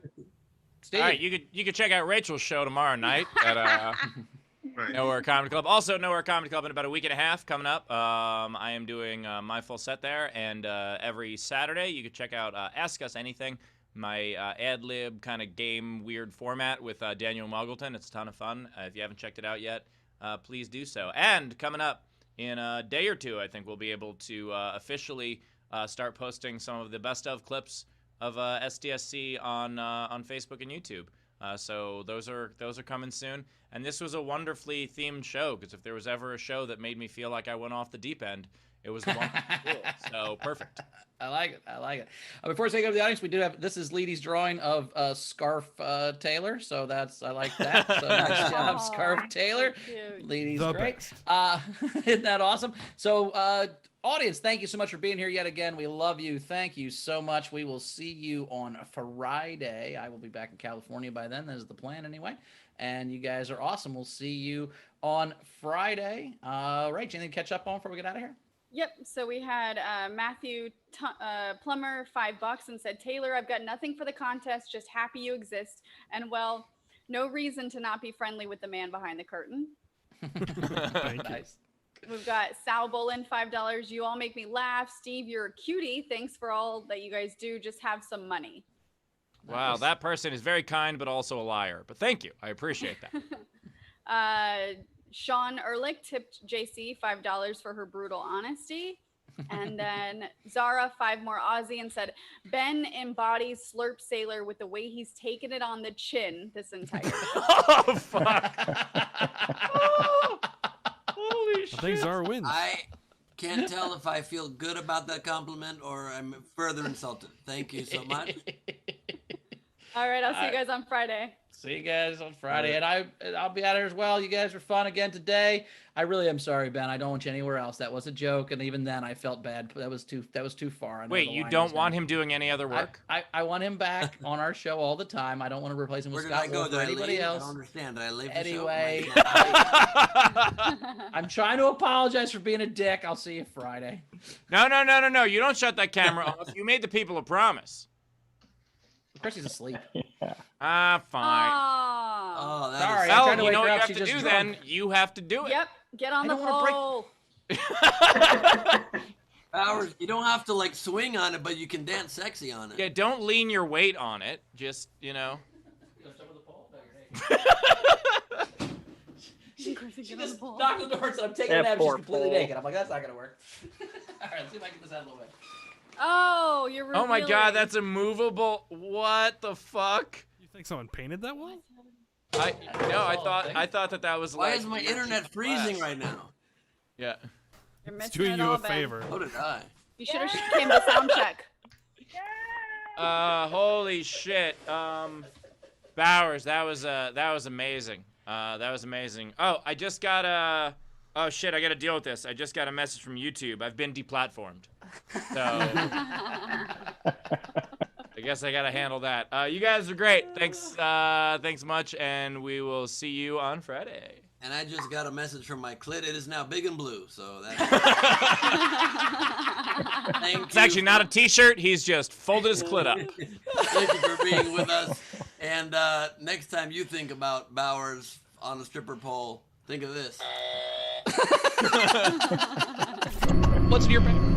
Steve. All right, you could check out Rachel's show tomorrow night at Nowhere Comedy Club. Also, Nowhere Comedy Club in about a week and a half coming up. I am doing my full set there, and every Saturday you could check out Ask Us Anything, my ad-lib kind of game weird format with Daniel Muggleton. It's a ton of fun. If you haven't checked it out yet, please do so. And coming up in a day or two, I think we'll be able to officially start posting some of the best of clips of SDSC on Facebook and YouTube. So those are coming soon. And this was a wonderfully themed show, because if there was ever a show that made me feel like I went off the deep end, it was the one. So perfect. I like it. I like it. Before I say go to the audience, we do have, this is Leedy's drawing of Scarf Taylor. So I like that. So nice job, Scarf Taylor. Leedy's The great. best. Isn't that awesome? So audience, thank you so much for being here yet again. We love you. Thank you so much. We will see you on Friday. I will be back in California by then. That is the plan anyway. And you guys are awesome. We'll see you on Friday. Rach, anything to catch up on before we get out of here? Yep. So we had Matthew Plummer $5 and said, Taylor, I've got nothing for the contest, just happy you exist. And well, no reason to not be friendly with the man behind the curtain. Nice. We've got Sal Bolin, $5. You all make me laugh. Steve, you're a cutie. Thanks for all that you guys do. Just have some money. Wow, that person is very kind, but also a liar. But thank you. I appreciate that. Sean Ehrlich tipped JC $5 for her brutal honesty. And then Zara, 5 more Aussie, and said, Ben embodies Slurp Sailor with the way he's taken it on the chin this entire time. Oh, fuck. Holy shit. I think Zara wins. I can't tell if I feel good about that compliment or I'm further insulted. Thank you so much. All right, I'll see you guys on Friday. See you guys on Friday, and I'll be out here as well. You guys were fun again today. I really am sorry, Ben. I don't want you anywhere else. That was a joke, and even then, I felt bad. That was too far. I know Wait, the you line don't was want down. him doing any other work? I want him back on our show all the time. I don't want to replace him with Where did Scott I go? Wolf Did or I anybody leave? else. I don't understand. Did I leave the Anyway, show? I'm trying to apologize for being a dick. I'll see you Friday. No. You don't shut that camera off. You made the people a promise. Chrissy's asleep. Ah, fine. Oh, that Sorry, is- I'm Well, trying to you wake know her what you up. have She's to just do drunk. then? You have to do it. Yep, get on the I don't wanna break- pole. Bowers, you don't have to like swing on it, but you can dance sexy on it. Yeah, don't lean your weight on it. Just, She just knocked on the door and said, I'm taking a nap. She's completely naked. I'm like, that's not going to work. All right, let's see if I can get this out of the way. Oh, you're Oh my revealing. god, that's a movable. What the fuck? You think someone painted that wall? I thought that was Why like. is my internet freezing right now? Yeah. You're It's missing doing it you all, a Ben. favor. How did I? You should have came to sound check. Holy shit. Bowers, that was amazing. That was amazing. Oh, I just got Oh shit, I gotta deal with this. I just got a message from YouTube. I've been deplatformed. So I guess I gotta handle that. You guys are great. Thanks much, and we will see you on Friday. And I just got a message from my clit. It is now big and blue. So that's It's actually not a t-shirt. He's just folded his clit up. Thank you for being with us. And next time you think about Bowers on a stripper pole, think of this. What's in your bag?